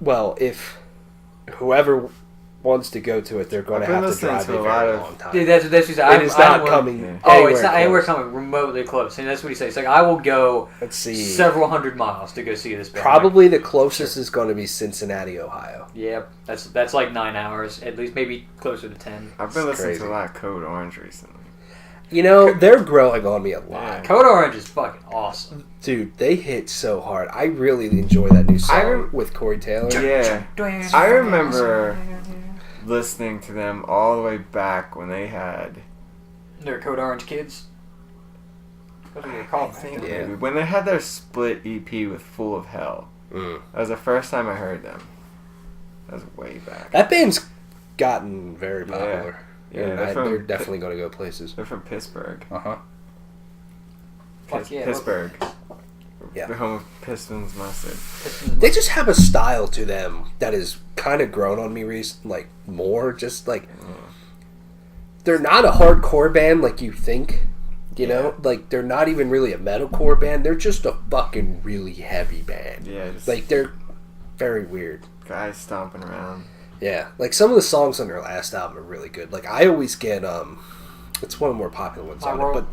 Well, if whoever wants to go to it, they're going to have to drive a very long time. Dude, that's what it is not coming. It's not anywhere coming remotely close. And that's what he says. It's like, I will go several hundred miles to go see this band. Probably the closest is going to be Cincinnati, Ohio. Yeah, that's like 9 hours, at least, maybe closer to 10. I've been listening to a lot of Code Orange recently. They're growing on me a lot. Yeah. Code Orange is fucking awesome. Dude, they hit so hard. I really enjoy that new song with Corey Taylor. Yeah. I remember listening to them all the way back when they had... They're Code Orange Kids? What are they called? Yeah. When they had their split EP with Full of Hell. That was the first time I heard them. That was way back. That band's gotten very popular. Yeah, they're definitely going to go places. They're from Pittsburgh. Pittsburgh. Yeah. The home of Pistons mustard. They just have a style to them that has kind of grown on me recently, more. Just like they're not a hardcore band like you think. You know, like they're not even really a metalcore band. They're just a fucking really heavy band. Yeah, like they're very weird. Guys stomping around. Yeah, like some of the songs on their last album are really good. Like I always get it's one of the more popular ones on it,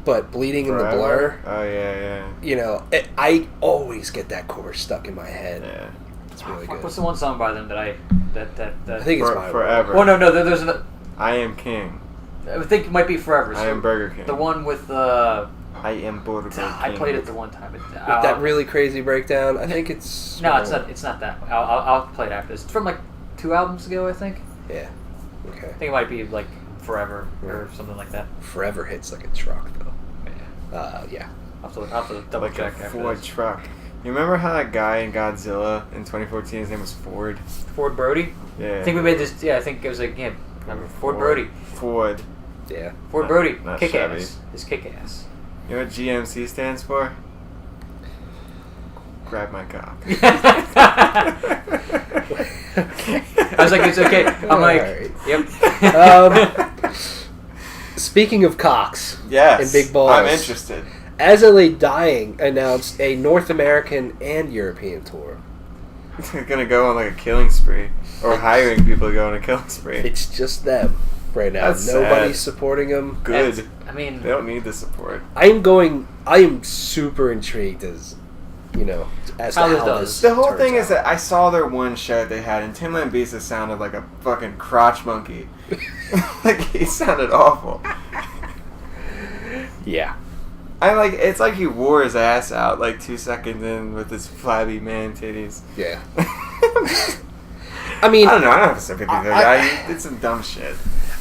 but Bleeding in the Blur. Oh yeah. You know, I always get that chorus stuck in my head. Yeah, it's really good. What's the one song by them that I think it's Forever. Oh no, there's another. I Am King. I think it might be Forever. I Am Burger King. The one with I Am Burger King. I played it the one time. With that really crazy breakdown. I think it's it's not that. I'll play it after this. It's from like 2 albums ago, I think. Yeah. Okay. I think it might be like Forever or something like that. Forever hits like a truck though. Yeah. I'll have to double like check a after Ford this. truck. You remember how that guy in Godzilla in 2014, his name was Ford? Ford Brody? Yeah. I think we made this. Yeah, I think it was like remember Ford Brody. Ford. Yeah. Ford Brody. Not Kick Chevy. ass. His kick ass. You know what GMC stands for? Grab my cock. I was like, it's okay. I'm like, right. Yep. Speaking of cocks and big balls, I'm interested. As LA Dying announced a North American and European tour. They're gonna go on like a killing spree, or hiring people to go on a killing spree. It's just them right now. That's Nobody's sad. supporting them. Good. I mean, they don't need the support. I am super intrigued as to how this The whole turns thing is out. that I saw their one show they had, and Tim Lambesis sounded like a fucking crotch monkey. Like he sounded awful. Yeah. It's like he wore his ass out like 2 seconds in with his flabby man titties. Yeah. I mean, I don't know. I don't have sympathy for the guy. He did some dumb shit.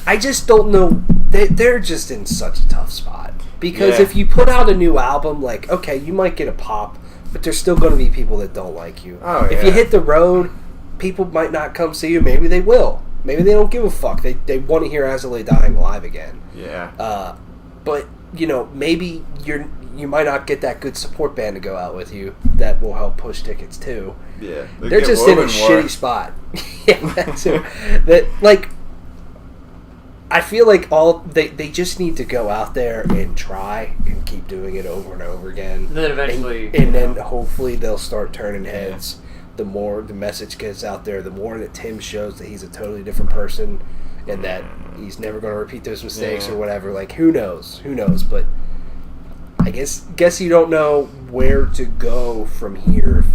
I just don't know. They're just in such a tough spot because Yeah. if you put out a new album, like okay, you might get a pop, but there's still going to be people that don't like you. Oh, if you hit the road, people might not come see you. Maybe they will. Maybe they don't give a fuck. They want to hear As I Lay Dying live again. Yeah. But maybe you might not get that good support band to go out with you that will help push tickets too. Yeah. They're just in a shitty spot. Yeah, that too. I feel like they just need to go out there and try and keep doing it over and over again. And then eventually, and then hopefully they'll start turning heads. The more the message gets out there, the more that Tim shows that he's a totally different person and that he's never going to repeat those mistakes or whatever. Like who knows? But I guess you don't know where to go from here if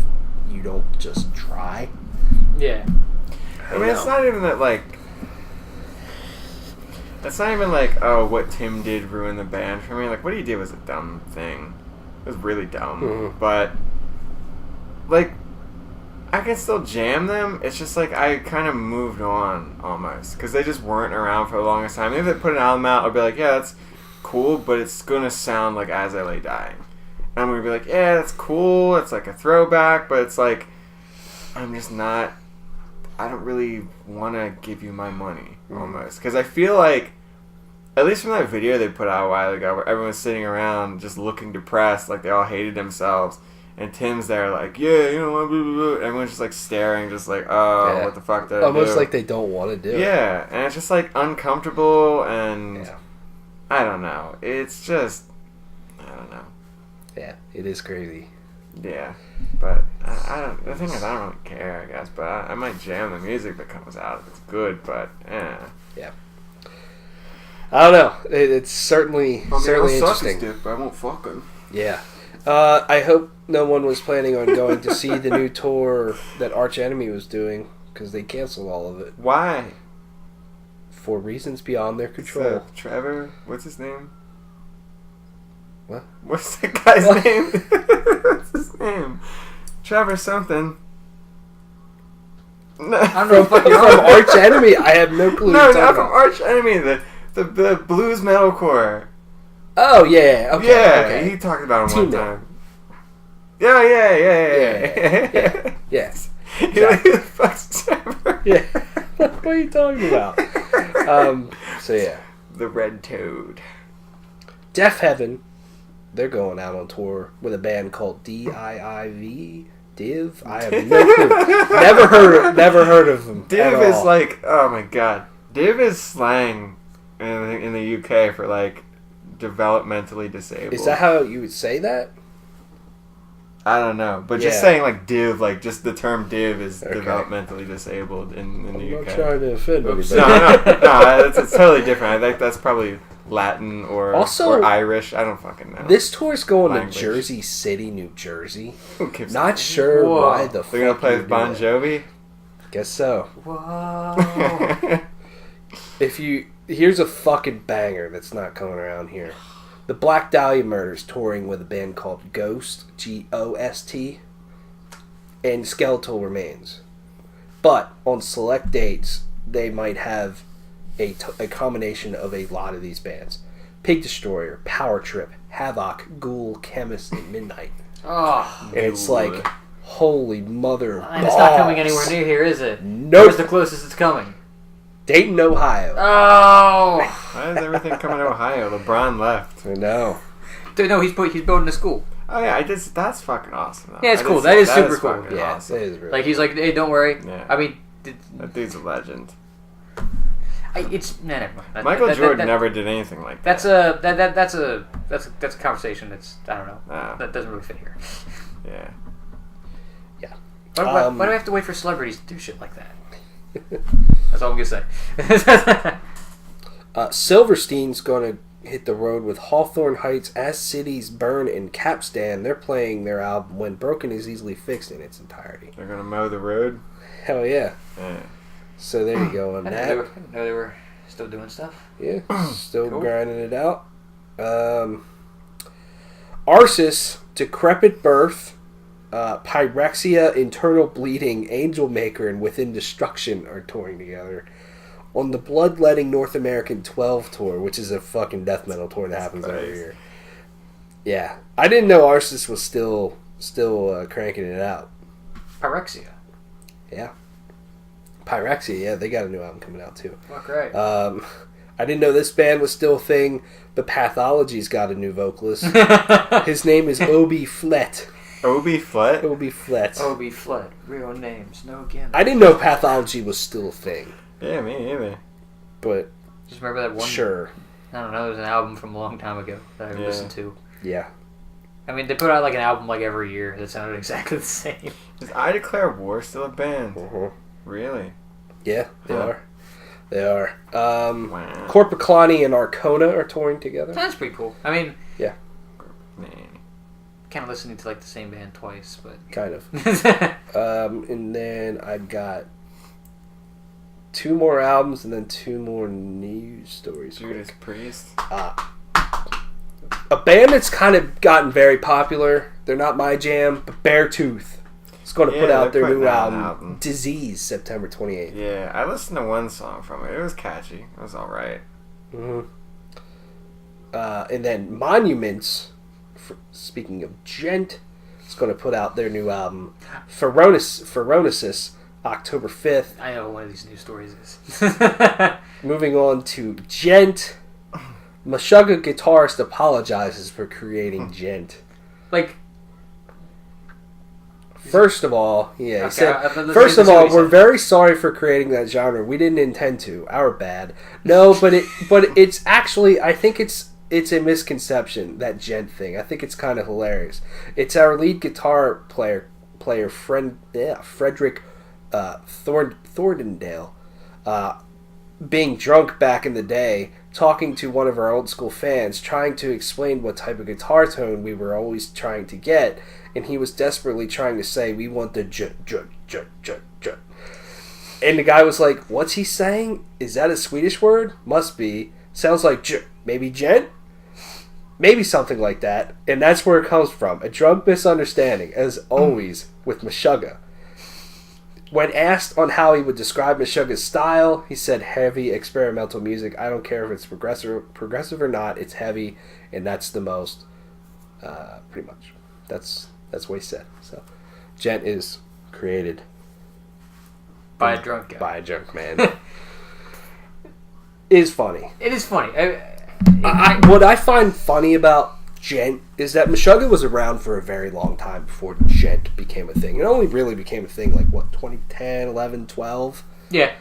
you don't just try. Yeah. I mean, it's not even that like. It's not even like, oh, what Tim did ruined the band for me. Like, what he did was a dumb thing. It was really dumb. Mm-hmm. But, like, I can still jam them. It's just like I kind of moved on almost. Because they just weren't around for the longest time. Maybe if they put an album out, I'd be like, yeah, that's cool, but it's going to sound like As I Lay Dying. And I'm going to be like, yeah, that's cool. It's like a throwback, but it's like, I'm just not. I don't really want to give you my money, almost. Because I feel like, at least from that video they put out a while ago, where everyone's sitting around just looking depressed, like they all hated themselves, and Tim's there like, yeah, you know what, blah, blah, blah. Everyone's just like staring, just like, oh, what the fuck did I do? Almost like they don't want to do it. Yeah, and it's just like uncomfortable, and I don't know. It's just, I don't know. Yeah, it is crazy. Yeah, but I don't. The thing is, I don't really care, I guess. But I might jam the music that comes out if it's good. But yeah, I don't know. It's certainly interesting. Dick, but I won't fuck him. Yeah, I hope no one was planning on going to see the new tour that Arch Enemy was doing because they canceled all of it. Why? For reasons beyond their control. Trevor, what's his name? What? What's the guy's name? What's his name? Trevor something. No. I don't know if From Arch Enemy, I have no clue. No, not from Arch Enemy. The blues metalcore. Oh yeah, okay. Yeah, okay. he talked about him one Tino. time. Yeah. Yes. Who the fuck's Trevor? Yeah. What are you talking about? So yeah, The Red Toad. Deaf Heaven, they're going out on tour with a band called DIIV. Div? I have no clue. Never heard of them. Div is like, oh my god. Div is slang in the UK for like developmentally disabled. Is that how you would say that? I don't know, but just saying like div, like just the term div is developmentally disabled in the UK. I'm not trying to offend anybody. No, it's totally different. I think that's probably Latin or Irish. I don't fucking know. This tour's going to Jersey City, New Jersey. Who gives Not sure why the fuck they're gonna play with Bon Jovi. Guess so. Whoa. Here's a fucking banger that's not coming around here. The Black Dahlia Murders touring with a band called Ghost, G-O-S-T, and Skeletal Remains. But on select dates, they might have a combination of a lot of these bands. Pig Destroyer, Power Trip, Havoc, Ghoul, Chemist, and Midnight. Oh. And it's like, holy mother And it's not coming anywhere near here, is it? Nope. Where's the closest it's coming? Dayton, Ohio. Oh! Why is everything coming to Ohio? LeBron left. I know. Dude, no, he's building a school. Oh yeah, that's fucking awesome. Though. Yeah, it's cool. That is super cool. Yeah, Awesome. it is really Like he's like, hey, don't worry. Yeah. I mean, That dude's a legend. never mind. Michael Jordan never did anything like that. That's a conversation. That's I don't know. That doesn't really fit here. Yeah. Yeah. Why do I have to wait for celebrities to do shit like that? That's all I'm gonna say. Silverstein's gonna hit the road with Hawthorne Heights, As Cities Burn, and Capstan. They're playing their album When Broken Is Easily Fixed in its entirety. They're gonna mow the road. Hell yeah. Yeah. So there you go on I that. didn't know they were still doing stuff. Yeah, still Cool. grinding it out. Arsis, Decrepit Birth, Pyrexia, Internal Bleeding, Angel Maker, and Within Destruction are touring together on the Bloodletting North American 12 tour, which is a fucking death metal tour that happens every year. Yeah, I didn't know Arsis was still cranking it out. Pyrexia. Yeah. Pyrexia, yeah, they got a new album coming out too. Fuck right. I didn't know this band was still a thing, but Pathology's got a new vocalist. His name is Obi Flett. Obi Flett? Obi Flett. Obi Flett. Real names. No gimmick. I didn't know Pathology was still a thing. Yeah, me either. But Just remember that one. sure. I don't know. It was an album from a long time ago that I listened to. Yeah. I mean, they put out like an album like every year that sounded exactly the same. Is I Declare War still a band? Uh-huh. Really? Yeah, they Huh. are. They are. Wow. Corpiclani and Arcona are touring together. That's pretty cool. I mean, Man. kind of listening to like the same band twice, but Kind of. And then I've got 2 more albums and then 2 more news stories. Judas Priest. A band that's kind of gotten very popular. They're not my jam, but Beartooth is going to put out their new album, Disease, September 28th. Yeah, I listened to one song from it. It was catchy. It was alright. Mm-hmm. And then Monuments, speaking of gent, is going to put out their new album, Phronesis, October 5th. I know what one of these news stories is. Moving on to Gent. Meshuggah guitarist apologizes for creating Gent. Like, First of all, yeah, he Okay, said, let's first of see what all, he we're said. very sorry for creating that genre. We didn't intend to. Our bad. No, but it's actually, I think it's a misconception, that gent thing. I think it's kind of hilarious. It's our lead guitar player Frederick Thordendale, being drunk back in the day, talking to one of our old school fans, trying to explain what type of guitar tone we were always trying to get, and he was desperately trying to say, we want the jut. And the guy was like, what's he saying? Is that a Swedish word? Must be. Sounds like jut. Maybe gent? Maybe something like that. And that's where it comes from. A drunk misunderstanding, as always, with Meshuggah. When asked on how he would describe Meshuggah's style, he said, heavy experimental music. I don't care if it's progressive or not. It's heavy, and that's the most. Pretty much. That's what he said. So, gent is created by a drunk guy. by a drunk man. is funny. It is funny. What I find funny about Gent is that Meshuggah was around for a very long time before Gent became a thing. It only really became a thing like, 2010, 11, 12? Yeah.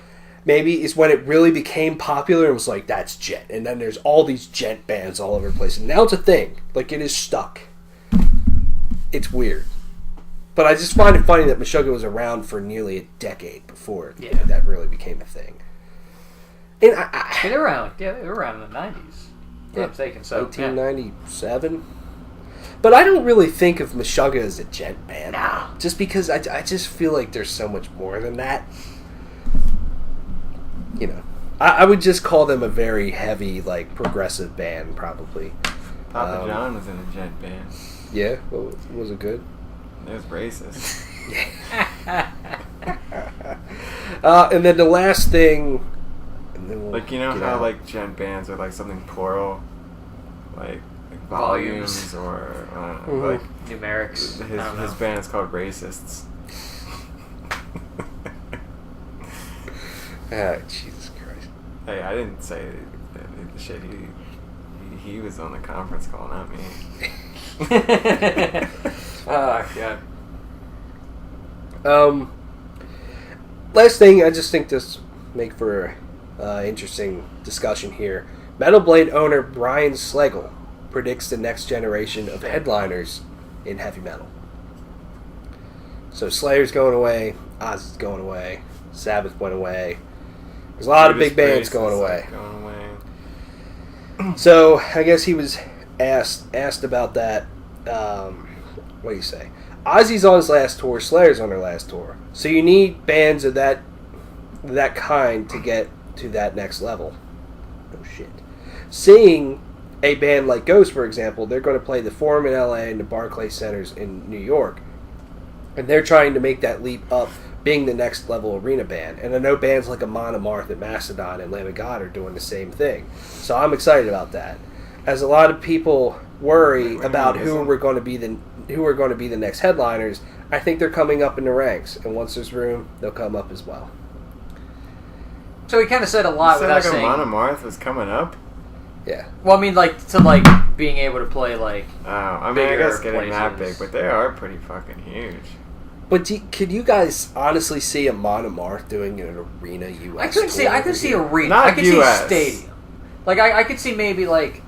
Maybe is when it really became popular and was like, that's Gent. And then there's all these Gent bands all over the place. And now it's a thing. Like, it is stuck. It's weird. But I just find it funny that Meshuggah was around for nearly a decade before that really became a thing. And they were around in the 90s. If I'm mistaken. So, 1997. But I don't really think of Meshuggah as a Gent band. Nah. Just because I just feel like there's so much more than that. You know. I would just call them a very heavy, like, progressive band, probably. Papa John was in a Gent band. Yeah? Well, was it good? It was racist. And then the last thing... And then we'll like, you know how, like, Gent bands are, like, something plural? Like volumes or, I don't know, like... Numerics. His band is called Racists. Jesus Christ. Hey, I didn't say the shit. He was on the conference call, not me. Oh, God. Last thing, I just think this make for interesting discussion here. Metal Blade owner Brian Schlegel predicts the next generation of headliners in heavy metal. So Slayer's going away, Ozzy's going away, Sabbath went away. There's a lot of big bands going away. So I guess he was asked about that. What do you say? Ozzy's on his last tour, Slayer's on their last tour. So you need bands of that kind to get to that next level. Oh shit. Seeing a band like Ghost, for example, they're going to play the Forum in LA and the Barclays Centers in New York. And they're trying to make that leap up, being the next level arena band. And I know bands like Amon Amarth and Mastodon and Lamb of God are doing the same thing. So I'm excited about that. As a lot of people worry about who are going to be the next headliners, I think they're coming up in the ranks. And once there's room, they'll come up as well. So he kind of said a lot without saying... Amon Amarth was coming up? Yeah. Well, I mean, like, being able to play, like... Oh, I mean, I guess getting that big, but they are pretty fucking huge. But could you guys honestly see Amon Amarth doing an arena US? I could see arena. Not I could US. see stadium. Like, I could see maybe, like,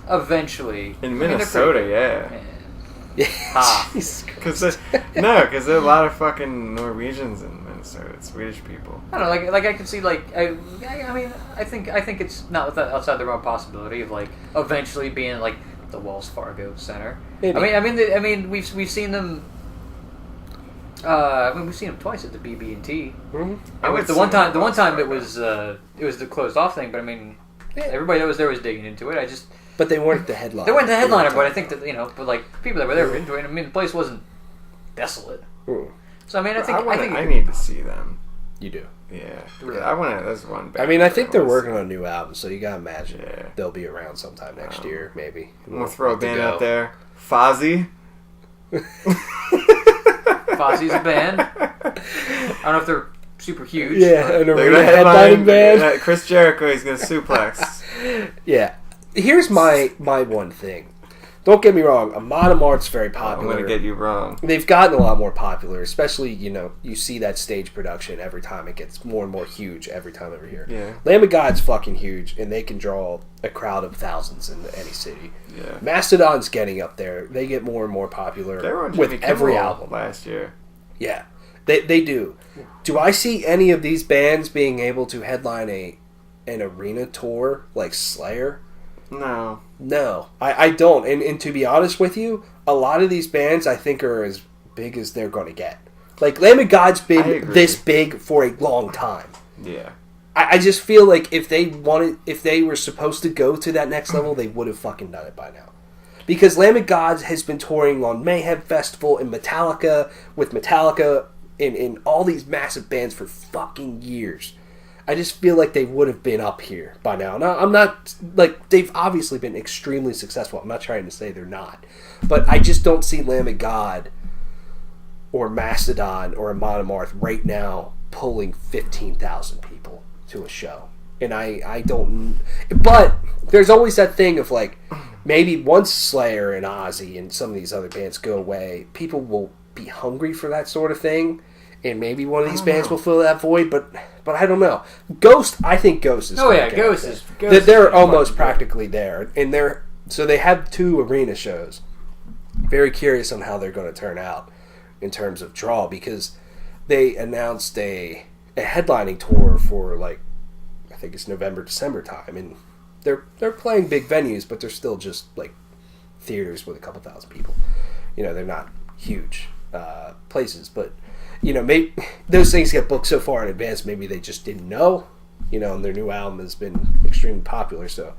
eventually... In Minnesota, yeah. Because there are a lot of fucking Norwegians in Minnesota, Swedish people. I don't know, like I could see, like, I mean, I think it's not outside the realm possibility of, like, eventually being, like, the Wells Fargo Center. Maybe. I mean, we've seen them. We've seen them twice at the BB&T. Mm-hmm. The one time it was the closed off thing, but I mean, everybody that was there was digging into it. But they weren't the headliner. They weren't the headliner, but I think that, but like people that were there were into it. I mean, the place wasn't desolate. Ooh. So I mean, I need to see them. You do. Yeah. I want to. That's one band. I mean, I think they're working on a new album, so you gotta imagine they'll be around sometime next year, maybe. I'm gonna throw a band out there. Fozzy. Fozzy's a band. I don't know if they're super huge. Yeah, an arena headlining band. Chris Jericho, he's gonna suplex. Yeah. Here's my one thing. Don't get me wrong, Amon Amarth's very popular. I'm going to get you wrong. They've gotten a lot more popular, especially, you see that stage production every time. It gets more and more huge every time over here. Yeah. Lamb of God's fucking huge, and they can draw a crowd of thousands in any city. Yeah. Mastodon's getting up there. They get more and more popular they were on with Jimmy every Kimmel album. last year. Yeah. They do. Do I see any of these bands being able to headline an arena tour like Slayer? No, I don't. And to be honest with you, a lot of these bands I think are as big as they're going to get. Like, Lamb of God's been this big for a long time. Yeah. I just feel like if they were supposed to go to that next level, they would have fucking done it by now. Because Lamb of God has been touring on Mayhem Festival and Metallica, with Metallica in all these massive bands for fucking years. I just feel like they would have been up here by now. Now, I'm not, like, they've obviously been extremely successful. I'm not trying to say they're not. But I just don't see Lamb of God or Mastodon or Amon Amarth right now pulling 15,000 people to a show. And I don't... But there's always that thing of, like, maybe once Slayer and Ozzy and some of these other bands go away, people will be hungry for that sort of thing, and maybe one of these bands will fill that void, but I don't know. I think Ghost is... Ghost is... They're almost practically there, and so they have 2 arena shows. Very curious on how they're going to turn out in terms of draw, because they announced a headlining tour for, like, I think it's November, December time, and they're playing big venues, but they're still just like theaters with a couple thousand people. They're not huge places, but maybe those things get booked so far in advance. Maybe they just didn't know, and their new album has been extremely popular. So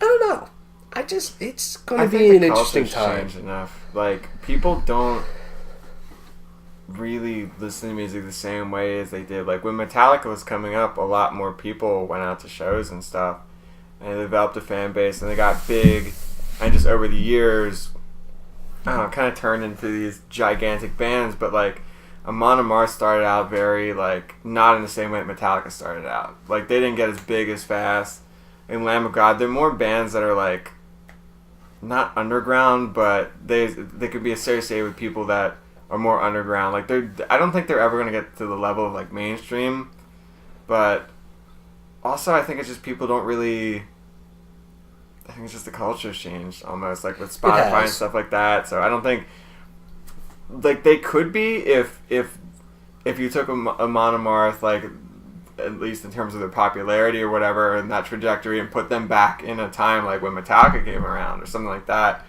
I don't know. It's going to be an interesting time. Changed enough. Like, people don't really listen to music the same way as they did. Like, when Metallica was coming up, a lot more people went out to shows and stuff, and they developed a fan base, and they got big, and just over the years, I don't know, kind of turned into these gigantic bands. But, like, Amon Amarth started out very, like, not in the same way that Metallica started out. Like, they didn't get as big as fast. And Lamb of God, they're more bands that are, like, not underground, but they could be associated with people that are more underground. Like, I don't think they're ever going to get to the level of, like, mainstream, but also I think it's just people don't really... I think it's just the culture's changed almost, like with Spotify and stuff like that. So I don't think, like, they could be if you took Amon Amarth, like, at least in terms of their popularity or whatever, and that trajectory, and put them back in a time like when Metallica came around or something like that.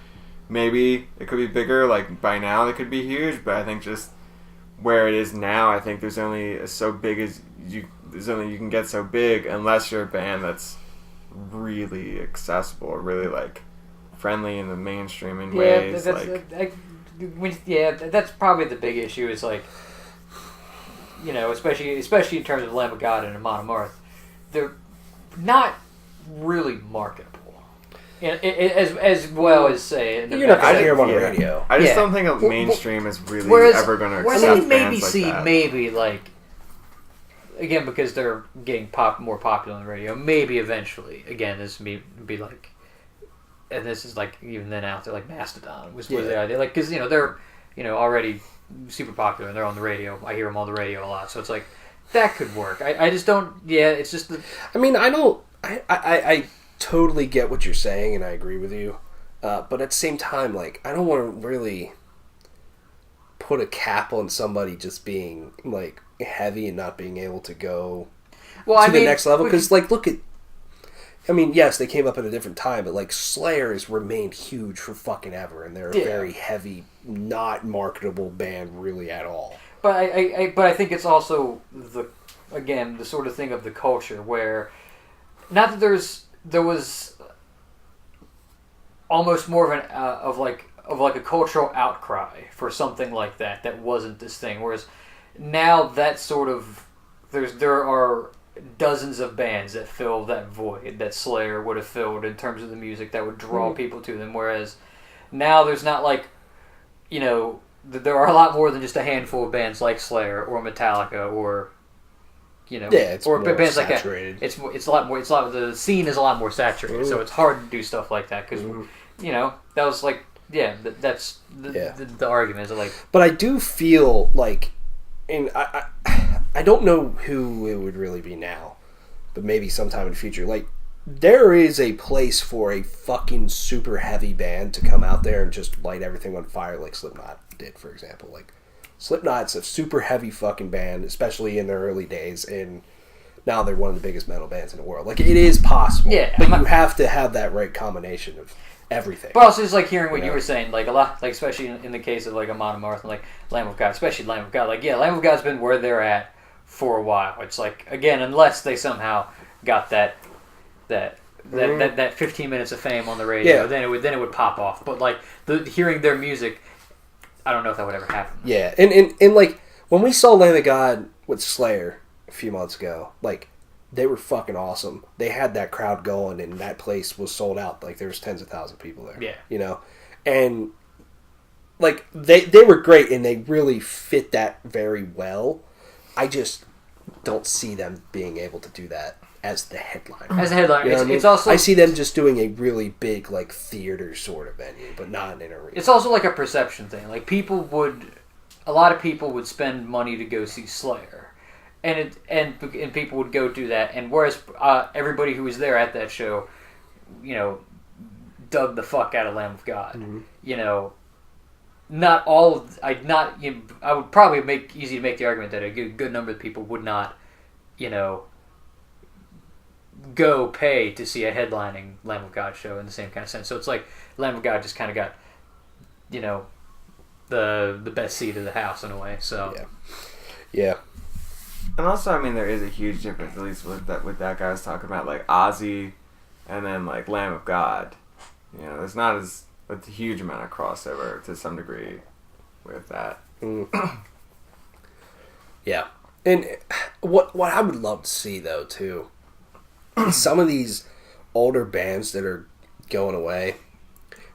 Maybe it could be bigger. Like, by now they could be huge, but I think just where it is now, I think there's only so big as you can get so big, unless you're a band that's really accessible or really, like, friendly in the mainstream in ways. That's probably the big issue. Is, like, especially in terms of Lamb of God and Amon Amarth, they're not really marketable. As well as, say... You're not going to hear them on the radio. I just don't think a mainstream is really ever going to accept bands like that. Maybe, like... Again, because they're getting more popular on the radio. Maybe eventually. Again, this may be like... And this is, like, even then out there, like, Mastodon was the idea. Like, because, they're, already super popular and they're on the radio. I hear them on the radio a lot. So it's like, that could work. I just don't... Yeah, it's just... I totally get what you're saying, and I agree with you. But at the same time, like, I don't want to really put a cap on somebody just being, like, heavy and not being able to go to the next level. Because, like, look at... yes, they came up at a different time, but, like, Slayer has remained huge for fucking ever, and they're a very heavy, not marketable band really at all. But I think it's also, the sort of thing of the culture where... Not that there was almost more of a cultural outcry for something like that wasn't this thing. Whereas now that sort of there are dozens of bands that fill that void that Slayer would have filled in terms of the music that would draw people to them. Whereas now there's not, like, there are a lot more than just a handful of bands like Slayer or Metallica or. It's or more bands saturated. Like that. It's a lot more. The scene is a lot more saturated, so it's hard to do stuff like that because that was like that's the argument is like. But I do feel like, and I don't know who it would really be now, but maybe sometime in the future, like, there is a place for a fucking super heavy band to come out there and just light everything on fire, like Slipknot did, for example, like. Slipknot's a super heavy fucking band, especially in their early days, and now they're one of the biggest metal bands in the world. Like, it is possible, but you have to have that right combination of everything. But also, it's like hearing what you were saying, like, a lot, like, especially in the case of, like, Amon Amarth and, like, Lamb of God, especially Lamb of God. Like, Lamb of God's been where they're at for a while. It's like, again, unless they somehow got that 15 minutes of fame on the radio, then it would pop off. But, like, hearing their music, I don't know if that would ever happen. Yeah, and like, when we saw Lamb of God with Slayer a few months ago, like, they were fucking awesome. They had that crowd going, and that place was sold out. Like, there was tens of thousands of people there. Yeah. And, like, they were great, and they really fit that very well. don't see them being able to do that as the headliner. As a headliner, You know what I mean? it's also... I see them just doing a really big, like, theater sort of venue, but not an arena. It's also like a perception thing. Like, a lot of people would spend money to go see Slayer. And people would go do that. And whereas everybody who was there at that show, you know, dug the fuck out of Lamb of God. Mm-hmm. You know, not all... I would probably make easy to make the argument that a good number of people would not, you know, go pay to see a headlining Lamb of God show in the same kind of sense. So it's like Lamb of God just kind of got, you know, the best seat of the house in a way. So yeah. And also, I mean, there is a huge difference, at least with that guy was talking about, like Ozzy, and then like Lamb of God. You know, there's not a huge amount of crossover to some degree with that. Yeah, and what I would love to see though too, is some of these older bands that are going away,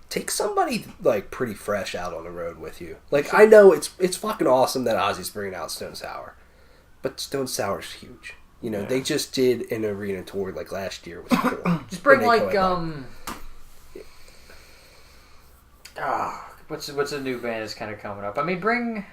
take somebody like pretty fresh out on the road with you. Like I know it's fucking awesome that Ozzy's bringing out Stone Sour, but Stone Sour's huge. You know, they just did an arena tour like last year. It was cool. Just bring like what's a new band that's kind of coming up? I mean, bring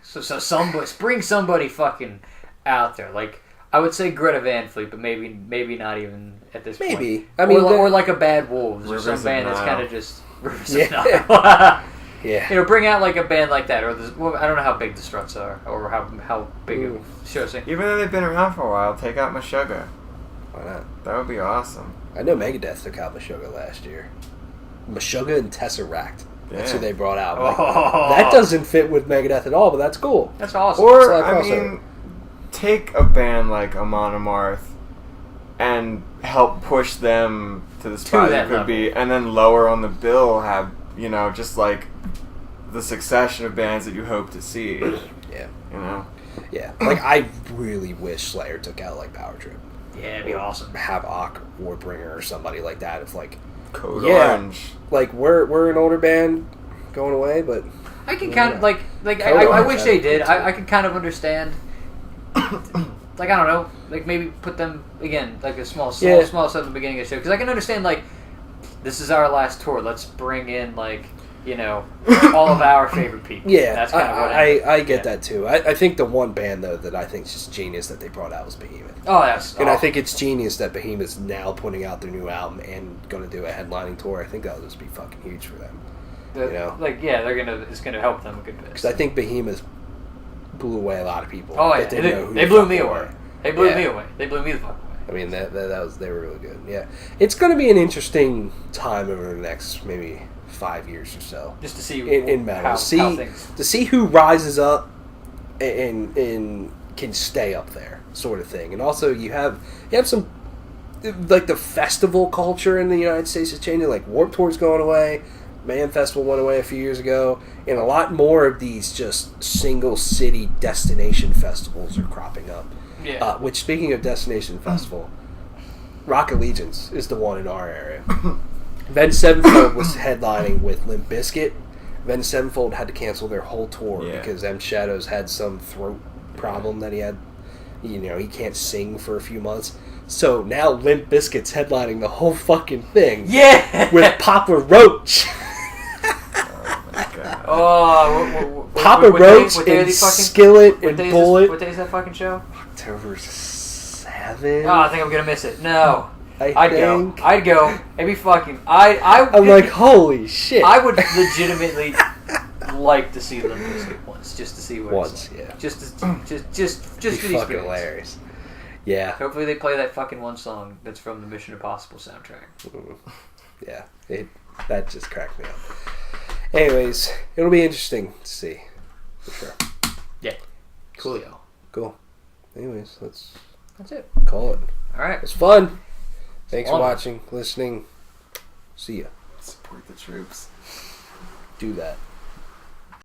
somebody fucking out there. Like I would say Greta Van Fleet, but maybe not even at this point. Maybe I mean, or like a Bad Wolves or some band that's kind of just Rivers of Nile. Yeah. You know, bring out like a band like that, or I don't know how big the Struts are, or how big of shows. Even though they've been around for a while, take out Meshuggah. Why not? That would be awesome. I know Megadeth took out Meshuggah last year. Meshuggah and Tesseract. That's who they brought out. Like, that doesn't fit with Megadeth at all, but that's cool. That's awesome. Or, I mean, take a band like Amon Amarth and help push them to the spot it could be, and then lower on the bill have, you know, just like the succession of bands that you hope to see. Yeah. You know? Yeah. Like, I really wish Slayer took out, like, Power Trip. Yeah, it'd be awesome. Havoc, Warbringer, or somebody like that. If, like, Code Orange. Like, we're an older band going away, but... I can kind of, like I wish they did. I could kind of understand. Like, I don't know. Like, maybe put them, again, like a small stuff at the beginning of the show. Because I can understand, like, this is our last tour. Let's bring in, like, you know, all of our favorite people. Yeah, that's kind of what I get that too. I think the one band though that I think is just genius that they brought out was Behemoth. Oh, that's and I think it's genius that Behemoth's now putting out their new album and going to do a headlining tour. I think that'll just be fucking huge for them. You know, like it's gonna help them a good bit. Because I think Behemoth blew away a lot of people. Oh yeah, they blew me away. They blew me away. They blew me the fuck away. I mean they were really good. Yeah, it's going to be an interesting time over the next maybe 5 years or so, just to see in metal, how things... to see who rises up and can stay up there, sort of thing. And also you have some, like, the festival culture in the United States is changing. Like Warped Tour's going away, Man Festival went away a few years ago, and a lot more of these just single city destination festivals are cropping up. Yeah. Which, speaking of destination festival, Rock Allegiance is the one in our area. Avenged Sevenfold was headlining with Limp Bizkit. Avenged Sevenfold had to cancel their whole tour because M. Shadows had some throat problem that he had. You know, he can't sing for a few months. So now Limp Bizkit's headlining the whole fucking thing. Yeah! With Papa Roach. Papa Roach and Skillet and Bullet. What day is that fucking show? October 7th. Oh, I think I'm gonna miss it. No. I'd go. It'd be fucking... I'm like, holy shit. I would legitimately like to see Limp Bizkit once, just to see what it's like. Yeah. Just for the fucking hilarious. Yeah. Hopefully they play that fucking one song that's from the Mission Impossible soundtrack. Yeah. That just cracked me up. Anyways, it'll be interesting to see. For sure. Yeah. Coolio. Cool. Anyways, that's it. Call it. Alright. It was fun. Thanks for watching, listening. See ya. Support the troops. Do that.